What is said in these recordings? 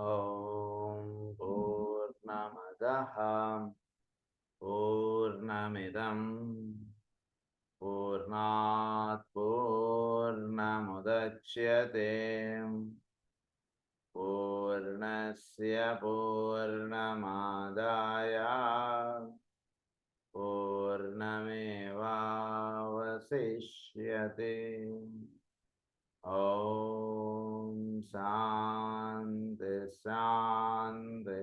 ఓం పూర్ణమదః పూర్ణమిదం పూర్ణాత్ పూర్ణముదచ్యతే పూర్ణస్య పూర్ణమాదాయ పూర్ణమేవావశిష్యతే. ఓం శాంతి శాంతి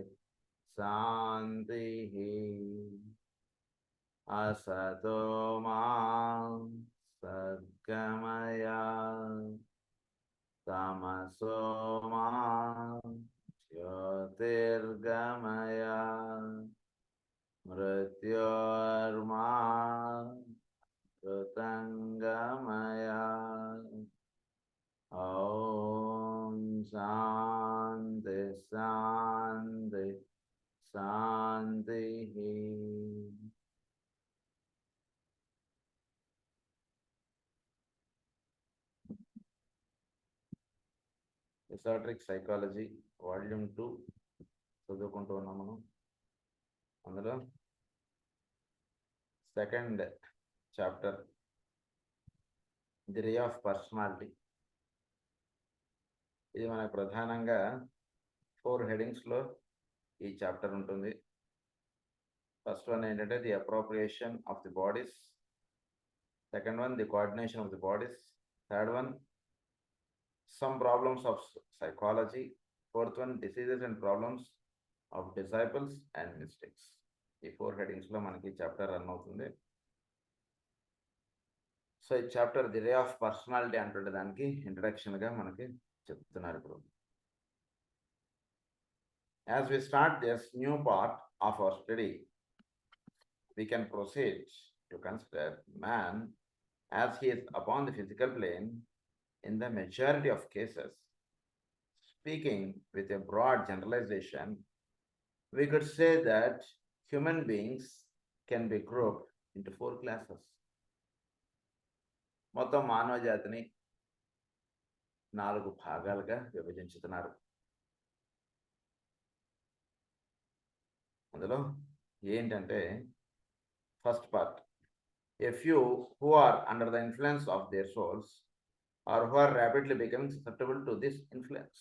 శాంతి. असतो मा सद्गमय तमसो मा ज्योतिर्गमय मृत्योर्मा मृतङ्गमय. ॐ शान्ति शान्ति शान्तिः. ఎసోటరిక్ సైకాలజీ వాల్యూమ్ 2 చదువుకుంటూ ఉన్నాం మనం. అందులో second chapter the ray of personality. ఇది మనకు ప్రధానంగా 4 హెడింగ్స్లో ఈ చాప్టర్ ఉంటుంది. ఫస్ట్ వన్ ఏంటంటే the appropriation of the bodies, second one the coordination of the bodies, third one some problems of psychology, fourth one diseases and problems of disciples and mystics. ఈ 4 హెడింగ్స్లో మనకి chapter run అవుతుంది. So ఈ chapter the ray of personality అంటుండే దానికి ఇంట్రడక్షన్గా మనకి చెప్తున్నారు ఇప్పుడు. As we start this new part of our study, we can proceed to consider man as he is upon the physical plane. In the majority of cases, speaking with a broad generalization, we could say that human beings can be grouped into 4 classes. మొత్తం మానవ జాతిని 4 భాగాలుగా విభజించుతున్నారు. అందులో ఏంటంటే first part, a few who are under the influence of their souls or who are rapidly becoming susceptible to this influence.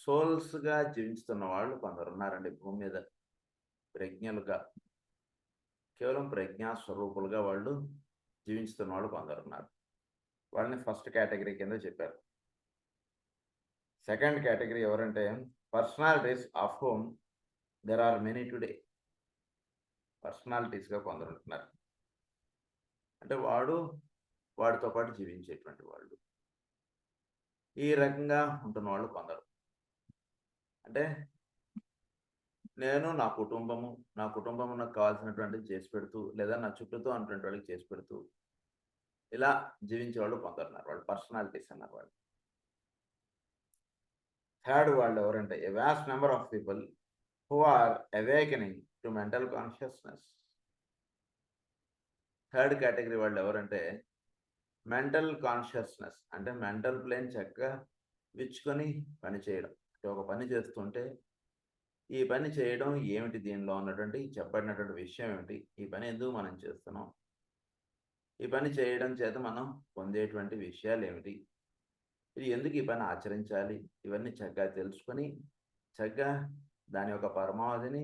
సోల్స్గా జీవిస్తున్న వాళ్ళు కొందరు ఉన్నారండి భూమి మీద. ప్రజ్ఞలుగా, కేవలం ప్రజ్ఞా స్వరూపులుగా వాళ్ళు జీవిస్తున్న వాళ్ళు కొందరు ఉన్నారు. వాళ్ళని ఫస్ట్ కేటగిరీ కింద చెప్పారు. సెకండ్ కేటగిరీ ఎవరంటే personalities of whom there are many today. పర్సనాలిటీస్గా కొందరు ఉంటున్నారు. అంటే వాడితో పాటు జీవించేటువంటి వాళ్ళు. ఈ రకంగా ఉంటున్న వాళ్ళు కొందరు. అంటే నేను నా కుటుంబము నాకు కావాల్సినటువంటిది చేసి పెడుతూ, లేదా నా చుట్టూతో ఉన్నటువంటి వాళ్ళకి చేసి పెడుతూ ఇలా జీవించే వాళ్ళు కొందరున్నారు. వాళ్ళు పర్సనాలిటీస్ అన్నారు. వాళ్ళు థర్డ్ వాళ్ళు ఎవరంటే a vast number of people who are awakening to mental consciousness. Third category వాళ్ళు ఎవరంటే మెంటల్ కాన్షియస్నెస్, అంటే మెంటల్ ప్లేన్ చక్కగా విచ్చుకొని పని చేయడం. అంటే ఒక పని చేస్తుంటే ఈ పని చేయడం ఏమిటి, దీనిలో ఉన్నటువంటి చెప్పబడినటువంటి విషయం ఏమిటి, ఈ పని ఎందుకు మనం చేస్తున్నాం, ఈ పని చేయడం చేత మనం పొందేటువంటి విషయాలు ఏమిటి, ఇది ఎందుకు ఈ పని ఆచరించాలి, ఇవన్నీ చక్కగా తెలుసుకొని చక్కగా దాని యొక్క పరమావధిని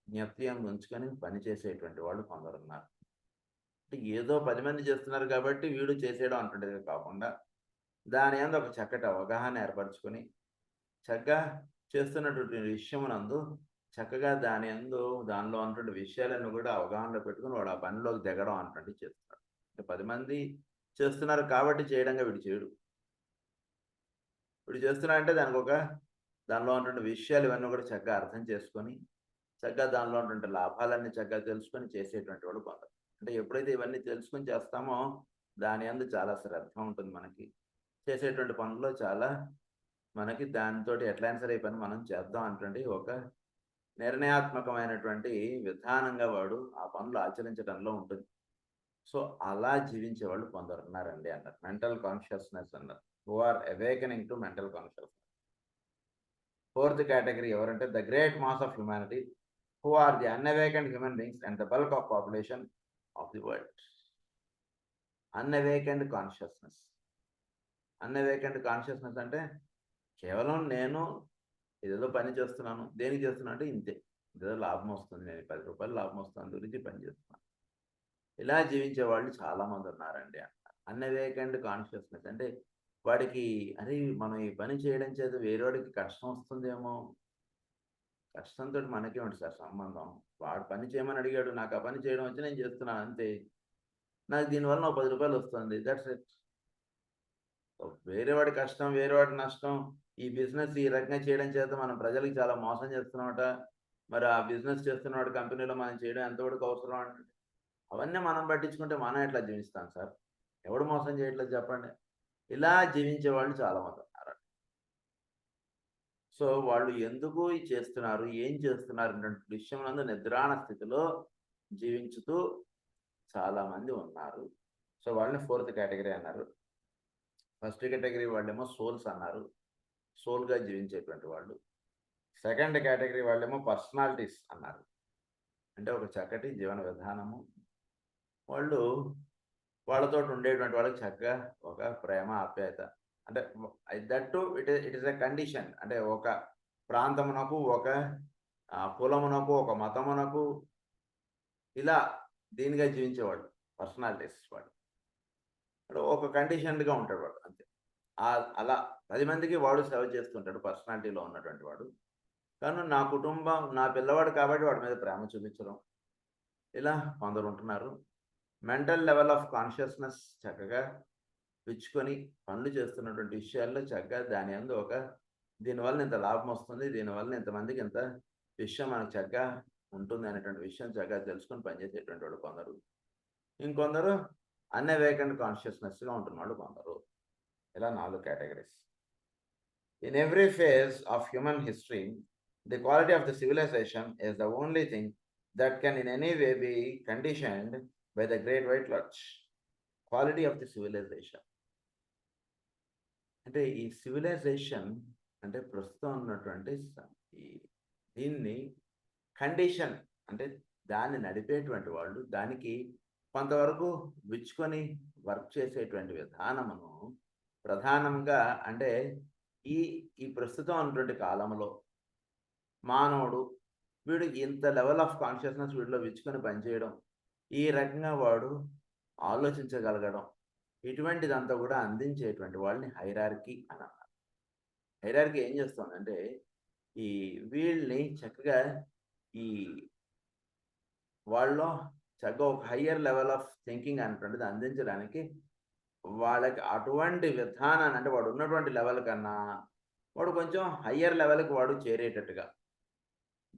జ్ఞప్తియం ఉంచుకొని పనిచేసేటువంటి వాళ్ళు కొందరున్నారు. అంటే ఏదో 10 మంది చేస్తున్నారు కాబట్టి వీడు చేసేయడం అంటుండేది కాకుండా దాని యందు ఒక చక్కటి అవగాహన ఏర్పరచుకొని చక్కగా చేస్తున్నటువంటి విషయమునందు చక్కగా దానిలో ఉన్నటువంటి విషయాలను కూడా అవగాహనలో పెట్టుకుని వాడు ఆ పనిలోకి దిగడం అన్నటువంటి చేస్తున్నాడు. అంటే 10 మంది చేస్తున్నారు కాబట్టి చేయడంగా వీడు చేయడు. వీడు చేస్తున్నాడంటే దానిలో ఉన్నటువంటి విషయాలు ఇవన్నీ కూడా చక్కగా అర్థం చేసుకొని చక్కగా దానిలో ఉన్నటువంటి లాభాలన్నీ చక్కగా తెలుసుకొని చేసేటువంటి వాడు కొందరు. అంటే ఎప్పుడైతే ఇవన్నీ తెలుసుకొని చేస్తామో దాని యందు చాలా శ్రద్ధ ఉంటుంది. మనకి చేసేటువంటి పనుల్లో చాలా మనకి దానితో ఎట్లయినా సరే ఈ పని మనం చేద్దాం అంటే ఒక నిర్ణయాత్మకమైనటువంటి విధానంగా వాడు ఆ పనులు ఆచరించడంలో ఉంటుంది. సో అలా జీవించే వాళ్ళు కొందరు ఉన్నారండి అన్నారు. మెంటల్ కాన్షియస్నెస్ అన్నారు. Who are awakening to mental consciousness. Fourth category ఎవరంటే the great mass of humanity who are the unawakened human beings and the bulk of population of the world. Unawakened consciousness. Unawakened consciousness అంటే కేవలం నేను ఏదేదో పని చేస్తున్నాను. దేనికి చేస్తున్నా అంటే ఇంతే, ఏదో లాభం వస్తుంది, నేను 10 రూపాయలు లాభం వస్తుంది గురించి పని చేస్తున్నాను. ఇలా జీవించే వాళ్ళు చాలామంది ఉన్నారండి. అన్అవేకెండ్ కాన్షియస్నెస్ అంటే వాడికి అరే మనం ఈ పని చేయడం చేత వేరేవాడికి కష్టం వస్తుందేమో, కష్టంతో మనకేమిటి సార్ సంబంధం, వాడు పని చేయమని అడిగాడు, నాకు ఆ పని చేయడం వచ్చి నేను చేస్తున్నాను అంతే, నాకు దీనివల్ల ఒక 10 రూపాయలు వస్తుంది, దట్స్ ఇట్. వేరేవాడి కష్టం, వేరేవాడి నష్టం, ఈ బిజినెస్ ఈ రకంగా చేయడం చేత మనం ప్రజలకు చాలా మోసం చేస్తున్నామట, మరి ఆ బిజినెస్ చేస్తున్నవాడు కంపెనీలో మనం చేయడం ఎంతవరకు అవసరం అంటే అవన్నీ మనం పట్టించుకుంటే మనం ఎట్లా జీవిస్తాం సార్? ఎవడు మోసం చేయట్లేదు చెప్పండి? ఇలా జీవించే వాళ్ళు చాలామంది ఉన్నారు. సో వాళ్ళు ఎందుకు చేస్తున్నారు, ఏం చేస్తున్నారు అనే విషయంలో నిద్రాణ స్థితిలో జీవించుతూ చాలామంది ఉన్నారు. సో వాళ్ళని ఫోర్త్ కేటగిరీ అన్నారు. ఫస్ట్ కేటగిరీ వాళ్ళేమో సోల్స్ అన్నారు, సోల్గా జీవించేటువంటి వాళ్ళు. సెకండ్ కేటగిరీ వాళ్ళేమో పర్సనాలిటీస్ అన్నారు, అంటే ఒక చక్కటి జీవన విధానము, వాళ్ళు వాళ్ళతో ఉండేటువంటి వాళ్ళకి చక్కగా ఒక ప్రేమ ఆప్యాయత, అంటే that it is a condition, అంటే ఒక ప్రాంతమునకు, ఒక కులమునకు, ఒక మతమునకు, ఇలా దీనిగా జీవించేవాడు పర్సనాలిటీస్. వాడు ఒక కండిషన్డ్గా ఉంటాడు వాడు అంతే. అలా 10 మందికి వాడు సేవ చేస్తుంటాడు పర్సనాలిటీలో ఉన్నటువంటి వాడు. కానీ నా కుటుంబం, నా పిల్లవాడు కాబట్టి వాడి మీద ప్రేమ చూపించడం, ఇలా కొందరు ఉంటున్నారు. మెంటల్ లెవెల్ ఆఫ్ కాన్షియస్నెస్ చక్కగా విచ్చుకొని పనులు చేస్తున్నటువంటి విషయాల్లో చక్కగా దాని యందు ఒక దీనివల్ల ఇంత లాభం వస్తుంది, దీనివల్ల ఇంతమందికి ఇంత విషయం మనకు చక్కగా ఉంటుంది అనేటువంటి విషయం చక్కగా తెలుసుకొని పనిచేసేటువంటి వాడు కొందరు. ఇంకొందరు అన్అవేకెండ్ కాన్షియస్నెస్గా ఉంటున్నాడు కొందరు. ఇలా 4 categories. In every phase of human history the quality of the civilisation is the only thing that can in any way be conditioned by the great white lodge. Quality of the civilization అంటే ఈ civilisation అంటే ప్రస్తుతం ఉన్నటువంటి దీన్ని condition అంటే దాన్ని నడిపేటువంటి వాళ్ళు దానికి కొంతవరకు విచ్చుకొని వర్క్ చేసేటువంటి విధానమును ప్రధానంగా అంటే ఈ ప్రస్తుతం ఉన్నటువంటి కాలంలో మానవుడు వీడు ఇంత లెవెల్ ఆఫ్ కాన్షియస్నెస్ వీడిలో విచ్చుకొని పనిచేయడం, ఈ రకంగా వాడు ఆలోచించగలగడం, ఇటువంటిదంతా కూడా అందించేటువంటి వాళ్ళని హైరార్కీ అని అన్నారు. హైరార్కీ ఏం చేస్తుందంటే ఈ వీళ్ళని చక్కగా ఈ వాళ్ళలో చక్కగా ఒక హయ్యర్ లెవెల్ ఆఫ్ థింకింగ్ అనేటువంటిది అందించడానికి వాళ్ళకి అటువంటి విధానాన్ని, అంటే వాడు ఉన్నటువంటి లెవెల్ కన్నా వాడు కొంచెం హయ్యర్ లెవెల్కి వాడు చేరేటట్టుగా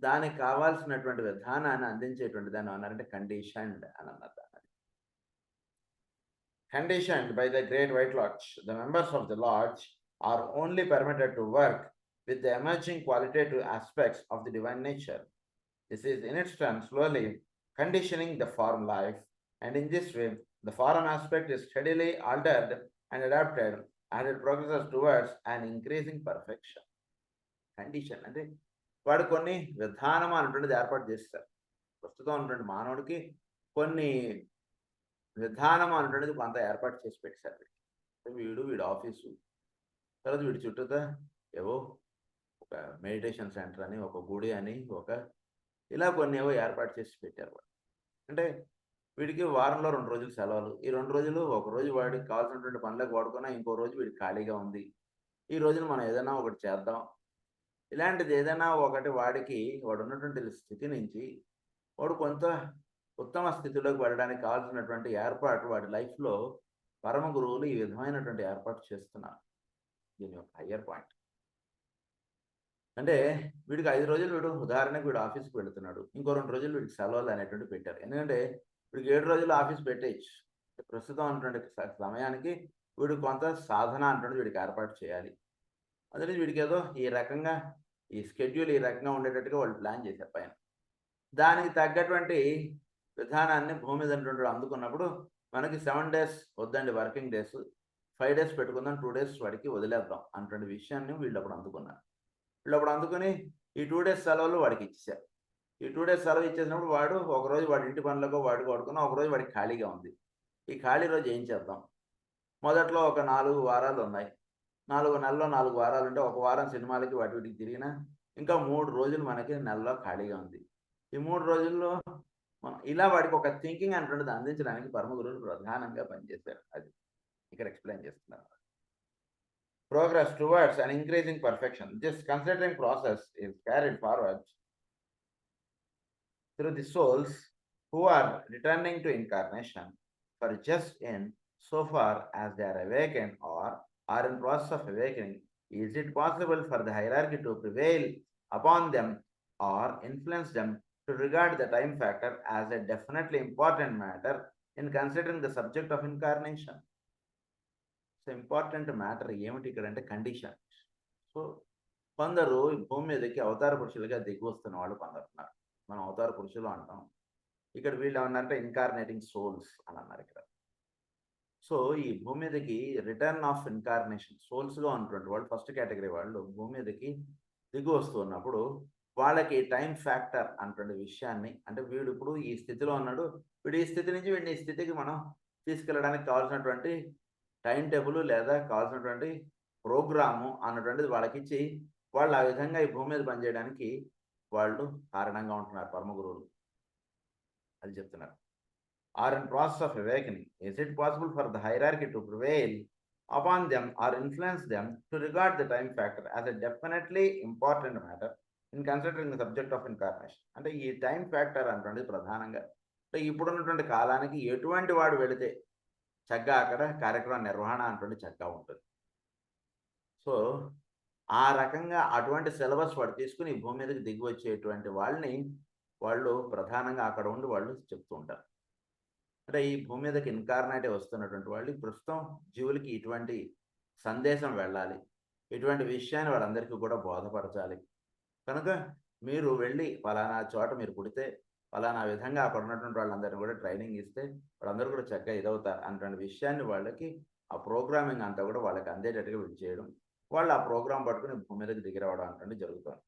దానికి కావాల్సినటువంటి విధానాన్ని అందించేటువంటి దాన్ని అన్నారంటే కండిషన్డ్ అని అన్నారు. Conditioned by the great white lodge, the members of the lodge are only permitted to work with the emerging qualitative aspects of the divine nature. This is in its turn slowly conditioning the form life, and in this way the form aspect is steadily altered and adapted as it progresses towards an increasing perfection. Condition అంటే వాడు కొన్ని విధానం అనేటువంటిది ఏర్పాటు చేస్తారు. ప్రస్తుతం ఉన్నటువంటి మానవుడికి కొన్ని విధానం అనేటువంటిది కొంత ఏర్పాటు చేసి పెట్టారు. వీడి ఆఫీసు, తర్వాత వీడి చుట్టూతా ఏవో ఒక మెడిటేషన్ సెంటర్ అని, ఒక గుడి అని, ఒక ఇలా కొన్ని ఏవో ఏర్పాటు చేసి పెట్టారు వాడు. అంటే వీడికి వారంలో 2 రోజులు సెలవులు, ఈ 2 రోజులు ఒక రోజు వాడికి కావాల్సినటువంటి పనులకు వాడుకున్నా, ఇంకో రోజు వీడికి ఖాళీగా ఉంది, ఈ రోజున మనం ఏదైనా ఒకటి చేద్దాం, ఇలాంటిది ఏదైనా ఒకటి వాడికి వాడు ఉన్నటువంటి స్థితి నుంచి వాడు కొంత ఉత్తమ స్థితిలోకి వెళ్ళడానికి కావాల్సినటువంటి ఏర్పాటు వాడి లైఫ్లో పరమ గురువులు ఈ విధమైనటువంటి ఏర్పాటు చేస్తున్నారు. దీని యొక్క హయ్యర్ పాయింట్ అంటే వీడికి 5 రోజులు వీడు ఉదాహరణకు వీడు ఆఫీస్కి వెళుతున్నాడు, ఇంకో 2 రోజులు వీడికి సెలవులు అనేటువంటి పెట్టారు. ఎందుకంటే వీడికి 7 రోజులు ఆఫీస్ పెట్టేయచ్చు. ప్రస్తుతం ఉన్నటువంటి సమయానికి వీడు కొంత సాధన అంటుంది వీడికి ఏర్పాటు చేయాలి. అందుకే వీడికి ఏదో ఈ రకంగా ఈ స్కెడ్యూల్ ఈ రకంగా ఉండేటట్టుగా వాళ్ళు ప్లాన్ చేశారు పైన. దానికి తగ్గటువంటి విధానాన్ని భూమి మీద అందుకున్నప్పుడు మనకి 7 days వద్దండి వర్కింగ్ డేస్, 5 days పెట్టుకుందాం, 2 days వాడికి వదిలేద్దాం అన్నటువంటి విషయాన్ని వీళ్ళు అప్పుడు అందుకున్నారు. వీళ్ళు అప్పుడు అందుకని ఈ 2 డేస్ సెలవులు వాడికి ఇచ్చేసారు. ఈ 2 డేస్ సెలవు ఇచ్చేసినప్పుడు వాడు ఒకరోజు వాడి ఇంటి పనులకో వాడికి వాడుకున్న, ఒకరోజు వాడికి ఖాళీగా ఉంది. ఈ ఖాళీ రోజు ఏం చేద్దాం? మొదట్లో ఒక 4 వారాలు ఉన్నాయి. 4 నెలల్లో 4 వారాలుంటే ఒక వారం సినిమాలకి వాటి వీటికి తిరిగినా ఇంకా 3 రోజులు మనకి నెలలో ఖాళీగా ఉంది. ఈ 3 రోజుల్లో మనం ఇలా వాడికి ఒక థింకింగ్ అనేటువంటిది అందించడానికి పరమ గురువులు ప్రధానంగా పనిచేశారు. అది ఇక్కడ ఎక్స్‌ప్లెయిన్ చేస్తున్నారు. Progress towards an increasing perfection. This considering process is carried forward through the souls who are returning to incarnation for just in so far as they are awakened or are in process of awakening. Is it possible for the hierarchy to prevail upon them or influence them to regard the time factor as a definitely important matter in considering the subject of incarnation? So important matter ఏమిటి ఇక్కడ అంటే condition. So కొందరు భూమి మీదకి అవతార పురుషులుగా దిగి వస్తున్న వాళ్ళు కొందరు ఉన్నారు. మనం అవతార పురుషులు అంటాం. ఇక్కడ వీళ్ళు ఏమన్నారంటే ఇన్కార్నేటింగ్ సోల్స్ అని అన్నారు ఇక్కడ. సో ఈ భూమి మీదకి రిటర్న్ ఆఫ్ ఇన్కార్నేషన్ సోల్స్గా ఉన్నటువంటి వాళ్ళు ఫస్ట్ కేటగిరీ వాళ్ళు భూమి మీదకి దిగి వస్తున్నప్పుడు వాళ్ళకి టైం ఫ్యాక్టర్ అన్నటువంటి విషయాన్ని, అంటే వీడు ఇప్పుడు ఈ స్థితిలో ఉన్నాడు, వీడు ఈ స్థితి నుంచి వీడిని ఈ స్థితికి మనం తీసుకెళ్ళడానికి కావాల్సినటువంటి టైం టేబుల్ లేదా కావాల్సినటువంటి ప్రోగ్రాము అన్నటువంటిది వాళ్ళకిచ్చి వాళ్ళు ఆ విధంగా ఈ భూమి మీద పనిచేయడానికి వాళ్ళు కారణంగా ఉంటున్నారు పరమ గురువులు. అది చెప్తున్నారు. Or in process of awakening. Is it possible for the hierarchy to prevail upon them or influence them to regard the time factor as a definitely important matter in considering the subject of incarnation. అంటే ఈ time factor అన్నటువంటిది ప్రధానంగా అంటే ఇప్పుడున్నటువంటి కాలానికి ఎటువంటి వాడు వెళితే చక్కగా అక్కడ కార్యక్రమ నిర్వహణ అటువంటి చక్కగా ఉంటుంది. సో ఆ రకంగా అటువంటి సిలబస్ వాడు తీసుకుని భూమి మీదకి దిగి వచ్చేటువంటి వాళ్ళని వాళ్ళు ప్రధానంగా అక్కడ ఉండి వాళ్ళు చెప్తూ ఉంటారు. అంటే ఈ భూమి మీదకి ఇన్కార్నేటివ్ వస్తున్నటువంటి వాళ్ళు ప్రస్తుతం జీవులకి ఇటువంటి సందేశం వెళ్ళాలి, ఇటువంటి విషయాన్ని వాళ్ళందరికీ కూడా బోధపరచాలి. కనుక మీరు వెళ్ళి ఫలానా చోట మీరు పుడితే ఫలానా విధంగా అక్కడ ఉన్నటువంటి వాళ్ళందరినీ కూడా ట్రైనింగ్ ఇస్తే వాళ్ళందరూ కూడా చక్కగా ఇదవుతారు అన్నటువంటి విషయాన్ని వాళ్ళకి ఆ ప్రోగ్రామింగ్ అంతా కూడా వాళ్ళకి అందేటట్టుగా వీళ్ళు చేయడం, వాళ్ళు ఆ ప్రోగ్రామ్ పట్టుకుని భూమి మీదకి దిగి రావడం అంటే జరుగుతుంది.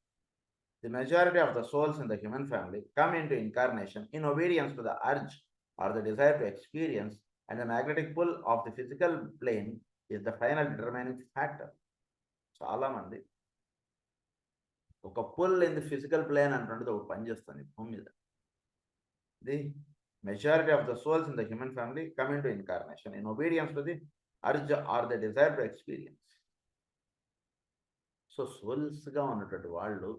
The majority of the souls in the human family come in to incarnation in obedience to the urge or the desire to experience and the magnetic pull of the physical plane is the final determining factor. చాలామంది ఒక pull in the physical plane అంటుండేది ఒక పని చేస్తుంది భూమి మీద. The majority of the souls in the human family come into incarnation in obedience to the urge or the desire to experience. So సోల్స్గా ఉన్నటువంటి వాళ్ళు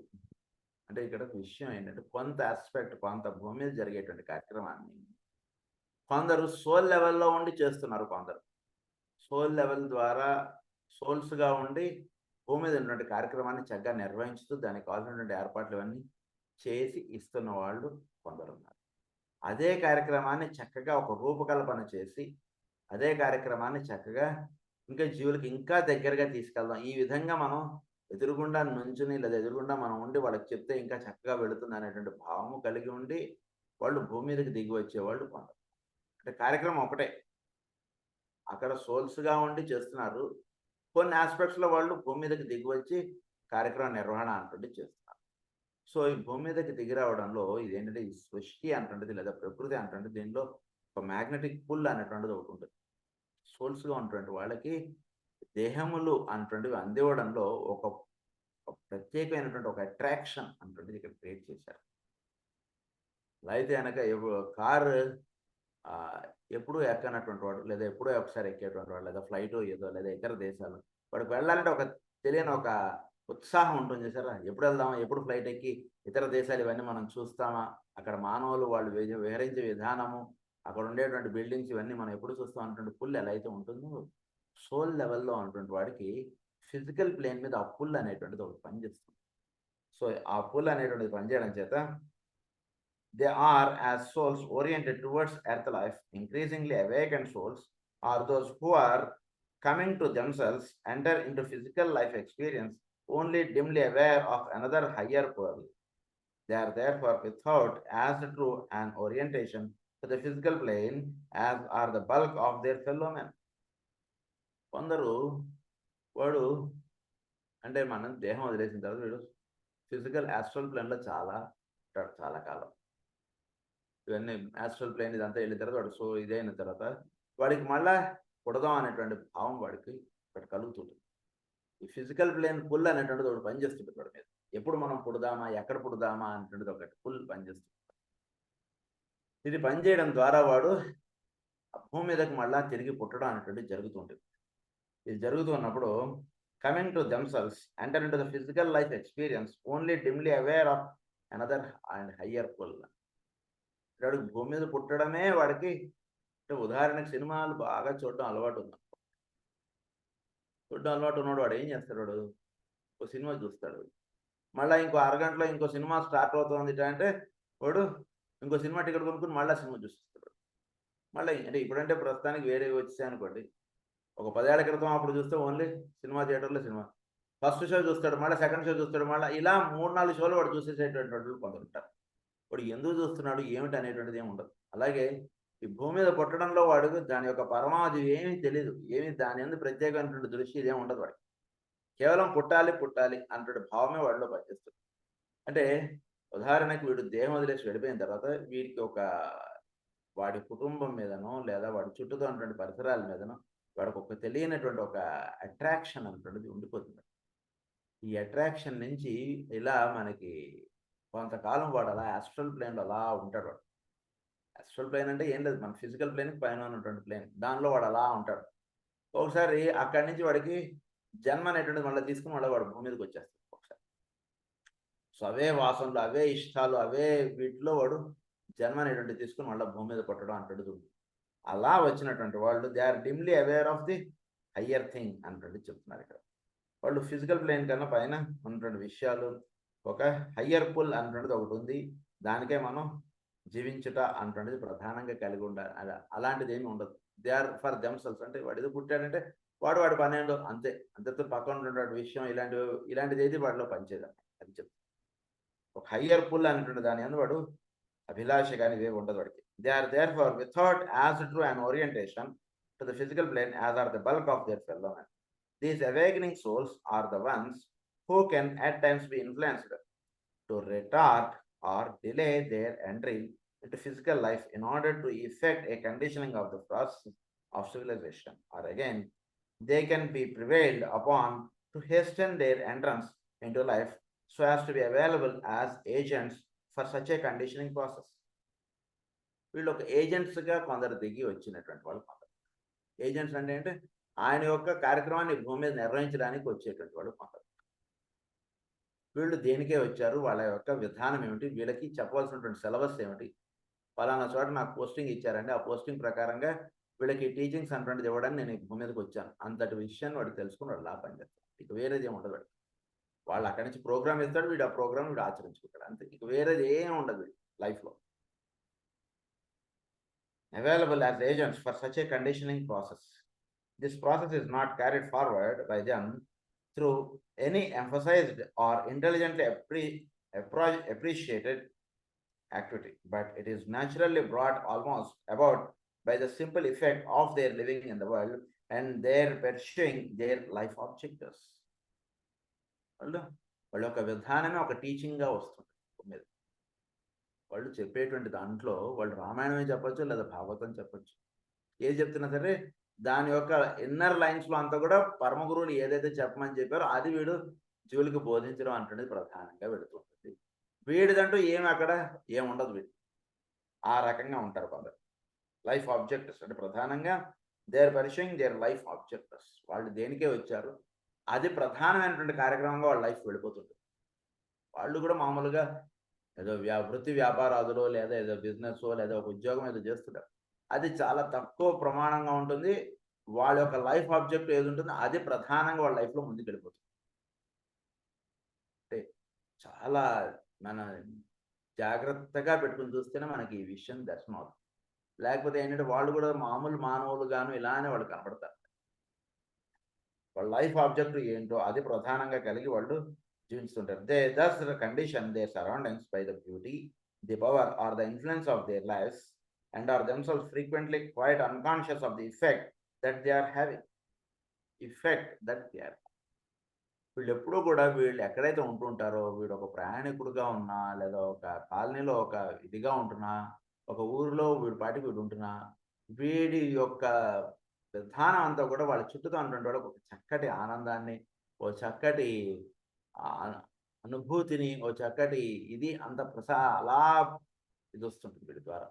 అంటే ఇక్కడ విషయం ఏంటంటే కొంత ఆస్పెక్ట్ కొంత భూమి మీద జరిగేటువంటి కార్యక్రమాన్ని కొందరు సోల్ లెవెల్లో ఉండి చేస్తున్నారు, కొందరు సోల్ లెవెల్ ద్వారా సోల్స్గా ఉండి భూమి మీద ఉన్నటువంటి కార్యక్రమాన్ని చక్కగా నిర్వహించుతూ దానికి కావాల్సినటువంటి ఏర్పాట్లు ఇవన్నీ చేసి ఇస్తున్న వాళ్ళు కొందరు ఉన్నారు. అదే కార్యక్రమాన్ని చక్కగా ఒక రూపకల్పన చేసి అదే కార్యక్రమాన్ని చక్కగా ఇంకా జీవులకి ఇంకా దగ్గరగా తీసుకెళ్దాం, ఈ విధంగా మనం ఎదురుగుండా నుంచుని లేదా ఎదురుగుండా మనం ఉండి వాళ్ళకి చెప్తే ఇంకా చక్కగా వెళుతుంది అనేటువంటి భావము కలిగి ఉండి వాళ్ళు భూమి మీదకి దిగి వచ్చేవాళ్ళు కొందరు. అంటే కార్యక్రమం ఒకటే, అక్కడ సోల్స్గా ఉండి చేస్తున్నారు, కొన్ని ఆస్పెక్ట్స్లో వాళ్ళు భూమి మీదకి దిగి వచ్చి కార్యక్రమ నిర్వహణ అంటుండి చేస్తున్నారు. సో ఈ భూమి మీదకి దిగి రావడంలో ఇదేంటంటే ఈ సృష్టి అంటుండేది లేదా ప్రకృతి అంటుంటే దీనిలో ఒక మ్యాగ్నెటిక్ పుల్ అనేటువంటిది ఒకటి ఉంటుంది. సోల్స్గా ఉన్నటువంటి వాళ్ళకి దేహములు అనేటువంటివి అందివ్వడంలో ఒక ప్రత్యేకమైనటువంటి ఒక అట్రాక్షన్ అనేటువంటిది ఇక్కడ క్రియేట్ చేశారు. అలా అయితే కనుక కారు ఎప్పుడూ ఎక్కనటువంటి వాడు లేదా ఎప్పుడో ఒకసారి ఎక్కేటువంటి వాడు లేదా ఫ్లైట్ ఏదో లేదా ఇతర దేశాలు వాడికి వెళ్ళాలంటే ఒక తెలియని ఒక ఉత్సాహం ఉంటుంది సారా, ఎప్పుడు వెళ్దామా, ఎప్పుడు ఫ్లైట్ ఎక్కి ఇతర దేశాలు ఇవన్నీ మనం చూస్తామా, అక్కడ మానవులు వాళ్ళు విహరించే విధానము, అక్కడ ఉండేటువంటి బిల్డింగ్స్ ఇవన్నీ మనం ఎప్పుడు చూస్తాం అన్నటువంటి పుల్ ఎలా అయితే ఉంటుందో సోల్ లెవెల్లో ఉన్నటువంటి వాడికి ఫిజికల్ ప్లేన్ మీద ఆ పుల్ అనేటువంటిది ఒకటి పనిచేస్తుంది. సో ఆ పుల్ అనేటువంటిది పనిచేయడం చేత they are as souls oriented towards earth life. Increasingly awakened souls are those who are coming to themselves enter into physical life experience only dimly aware of another higher world. They are therefore without as true an orientation to the physical plane as are the bulk of their fellow men. కొందరు వాడు అంటే మనం దేహం వదిలేసిన తర్వాత వీడు physical astral ప్లేన్లో చాలా కాలం, ఇవన్నీ యాస్ట్రల్ ప్లేన్ ఇదంతా వెళ్ళిన తర్వాత వాడు సో ఇదైన తర్వాత వాడికి మళ్ళా పుడదాం అనేటువంటి భావం వాడికి కలుగుతుంది. ఈ ఫిజికల్ ప్లేన్ పుల్ అనేటువంటిది ఒకటి పనిచేస్తుంది వాడి మీద. ఎప్పుడు మనం పుడదామా, ఎక్కడ పుడదామా అనేటువంటిది ఒకటి పుల్ పనిచేస్తుంది. ఇది పనిచేయడం ద్వారా వాడు భూమి మీదకి మళ్ళా తిరిగి పుట్టడం అనేటువంటిది జరుగుతుంటుంది. ఇది జరుగుతున్నప్పుడు coming to themselves enter into the physical life experience only dimly aware of another and higher pull. వాడికి భూమి మీద పుట్టడమే వాడికి, అంటే ఉదాహరణకు సినిమాలు బాగా చూడడం అలవాటు ఉంది. చూడడం అలవాటు ఉన్నాడు వాడు ఏం చేస్తాడు, వాడు ఒక సినిమా చూస్తాడు, మళ్ళీ ఇంకో అరగంటలో ఇంకో సినిమా స్టార్ట్ అవుతుంది అంటే వాడు ఇంకో సినిమా టికెట్ కొనుక్కుని మళ్ళీ సినిమా చూస్తాడు. మళ్ళీ అంటే ఇప్పుడంటే ప్రస్తుతానికి వేరే వచ్చేసాయి అనుకోండి, ఒక 10 ఏళ్ల క్రితం అప్పుడు చూస్తే ఓన్లీ సినిమా థియేటర్లో సినిమా ఫస్ట్ షో చూస్తాడు, మళ్ళీ సెకండ్ షో చూస్తాడు, మళ్ళీ ఇలా 3-4 షోలు వాడు చూసేసేటువంటి వాళ్ళు కొందరు ఉంటారు. వాడు ఎందుకు చూస్తున్నాడు ఏమిటి అనేటువంటిది ఏమి ఉండదు. అలాగే ఈ భూమి మీద పుట్టడంలో వాడికి దాని యొక్క పరమావధి ఏమీ తెలియదు, ఏమి దాని ఎందుకు ప్రత్యేకమైనటువంటి దృష్టి ఇదేమి ఉండదు వాడికి. కేవలం పుట్టాలి అన్నటువంటి భావమే వాడిలో పనిచేస్తుంది. అంటే ఉదాహరణకి వీడు దేహం వదిలేసి వెళ్ళిపోయిన తర్వాత వీడికి ఒక వాడి కుటుంబం మీదనో లేదా వాడి చుట్టూతో ఉన్నటువంటి పరిసరాల మీదనో వాడికి ఒక తెలియనటువంటి ఒక అట్రాక్షన్ అనేటువంటిది ఉండిపోతుంది. ఈ అట్రాక్షన్ నుంచి ఇలా మనకి కొంతకాలం వాడు అలా ఆస్ట్రల్ ప్లేన్లో అలా ఉంటాడు. వాడు ఆస్ట్రల్ ప్లేన్ అంటే ఏం లేదు, మన ఫిజికల్ ప్లేన్ పైన ఉన్నటువంటి ప్లేన్, దానిలో వాడు అలా ఉంటాడు. ఒకసారి అక్కడి నుంచి వాడికి జన్మ అనేటువంటిది మళ్ళీ తీసుకుని మళ్ళీ వాడు భూమి మీదకి వచ్చేస్తాడు ఒకసారి. సో అవే వాసనలు, అవే ఇష్టాలు, అవే వీటిలో వాడు జన్మ అనేటువంటిది తీసుకుని మళ్ళీ భూమి మీద పుట్టడం అంటది. అలా వచ్చినటువంటి వాళ్ళు they are dimly aware of the higher thing అన్నటువంటి చెప్తున్నారు ఇక్కడ. వాళ్ళు ఫిజికల్ ప్లేన్ కన్నా పైన ఉన్నటువంటి విషయాలు, ఒక హయ్యర్ పుల్ అన్నటువంటిది ఒకటి ఉంది, దానికే మనం జీవించుట అన్నటువంటిది ప్రధానంగా కలిగి ఉండాలి. అలాంటిది ఏమి ఉండదు. దే ఆర్ ఫర్ దెమ్సెల్స్, అంటే వాడు ఏదో పుట్టాడంటే వాడి పని ఏంటో అంతే, అంతతో పక్కన ఉన్నటువంటి విషయం ఇలాంటిది ఏది వాడిలో పనిచేయదు అది చెప్తాను. ఒక హయ్యర్ పుల్ అనేటువంటి దాని అందు వాడు అభిలాష కానీ ఇవే ఉండదు వాడికి. They are there for without as true and orientation to the physical plane as are the bulk of their fellow man. These awakening souls are the ones who can at times be influenced to retard or delay their entry into physical life in order to effect a conditioning of the process of civilization, or again, they can be prevailed upon to hasten their entrance into life so as to be available as agents for such a conditioning process. వీళ్ళు ఒక ఏజెంట్స్గా కొందరు దిగి వచ్చినటువంటి వాళ్ళు కొందరు. Agents అంటే ఆయన యొక్క కార్యక్రమాన్ని భూమి మీద నిర్వహించడానికి వచ్చేటువంటి వాడు కొందరు. వీళ్ళు దేనికే వచ్చారు, వాళ్ళ యొక్క విధానం ఏమిటి, వీళ్ళకి చెప్పవలసినటువంటి సిలబస్ ఏమిటి, ఫలానా చోట నాకు పోస్టింగ్ ఇచ్చారండి, ఆ పోస్టింగ్ ప్రకారంగా వీళ్ళకి టీచింగ్స్ అటువంటిది ఇవ్వడానికి నేను ఈ భూమి మీదకి వచ్చాను, అంతటి విషయాన్ని వాడు తెలుసుకుని వాడు లా పనిచేస్తాడు. ఇక వేరేది ఏమి ఉండదు. వాళ్ళు అక్కడి నుంచి ప్రోగ్రామ్ ఇస్తాడు, వీడు ఆ ప్రోగ్రామ్ వీడు ఆచరించుకుంటాడు, అంతే. ఇక వేరేది ఏం ఉండదు లైఫ్లో. Available as agents for such a conditioning process. This process is not carried forward by them through any emphasized or intelligently appreciated activity, but it is naturally brought almost about by the simple effect of their living in the world and their pursuing their life objectives. వాళ్ళ యొక్క విధానమే ఒక టీచింగ్గా వస్తుంది. వాళ్ళు చెప్పేటువంటి దాంట్లో వాళ్ళు రామాయణమే చెప్పచ్చు, లేదా భాగవతం చెప్పచ్చు, ఏది చెప్తున్నా సరే దాని యొక్క ఇన్నర్ లైన్స్లో అంతా కూడా పరమ గురువులు ఏదైతే చెప్పమని చెప్పారో అది వీడు జీవులకు బోధించడం అంటున్నది ప్రధానంగా వెళుతుంటుంది. వీడిదంటూ ఏమి అక్కడ ఏముండదు, వీడు ఆ రకంగా ఉంటారు కొందరు. లైఫ్ ఆబ్జెక్టివ్స్ అంటే ప్రధానంగా they're pursuing their life objectives, వాళ్ళు దేనికే వచ్చారు అది ప్రధానమైనటువంటి కార్యక్రమంగా వాళ్ళ లైఫ్ వెళ్ళిపోతుంది. వాళ్ళు కూడా మామూలుగా ఏదో వృత్తి వ్యాపారాదులో లేదా ఏదో బిజినెస్ లేదా ఒక ఉద్యోగం ఏదో చేస్తుంటారు, అది చాలా తక్కువ ప్రమాణంగా ఉంటుంది. వాళ్ళ యొక్క లైఫ్ ఆబ్జెక్ట్ ఏది ఉంటుందో అది ప్రధానంగా వాళ్ళ లైఫ్లో ముందుకు వెళ్ళిపోతుంది. అంటే చాలా మన జాగ్రత్తగా పెట్టుకుని చూస్తేనే మనకి ఈ విషయం దర్శనం అవుతుంది. లేకపోతే ఏంటంటే వాళ్ళు కూడా మామూలు మానవులుగాను ఇలానే వాళ్ళు కనపడతారు. వాళ్ళ లైఫ్ ఆబ్జెక్ట్ ఏంటో అది ప్రధానంగా కలిగి వాళ్ళు జీవిస్తుంటారు. They thus condition their surroundings by the beauty, the power or the influence of their lives and are themselves frequently quite unconscious of the effect that they are having. వీళ్ళు ఎప్పుడూ కూడా వీళ్ళు ఎక్కడైతే ఉంటుంటారో, వీడు ఒక ప్రయాణికుడుగా ఉన్నా, లేదా ఒక కాలనీలో ఒక ఇదిగా ఉంటున్నా, ఒక ఊరిలో వీడి పాటికి వీడు ఉంటున్నా, వీడి యొక్క విధానం అంతా కూడా వాళ్ళ చుట్టూతో ఉన్నటువంటి వాళ్ళకి ఒక చక్కటి ఆనందాన్ని, ఓ చక్కటి ఆహ్, అనుభూతిని, ఓ చక్కటి ఇది అంత అలా ఇదొస్తుంటుంది వీడి ద్వారా.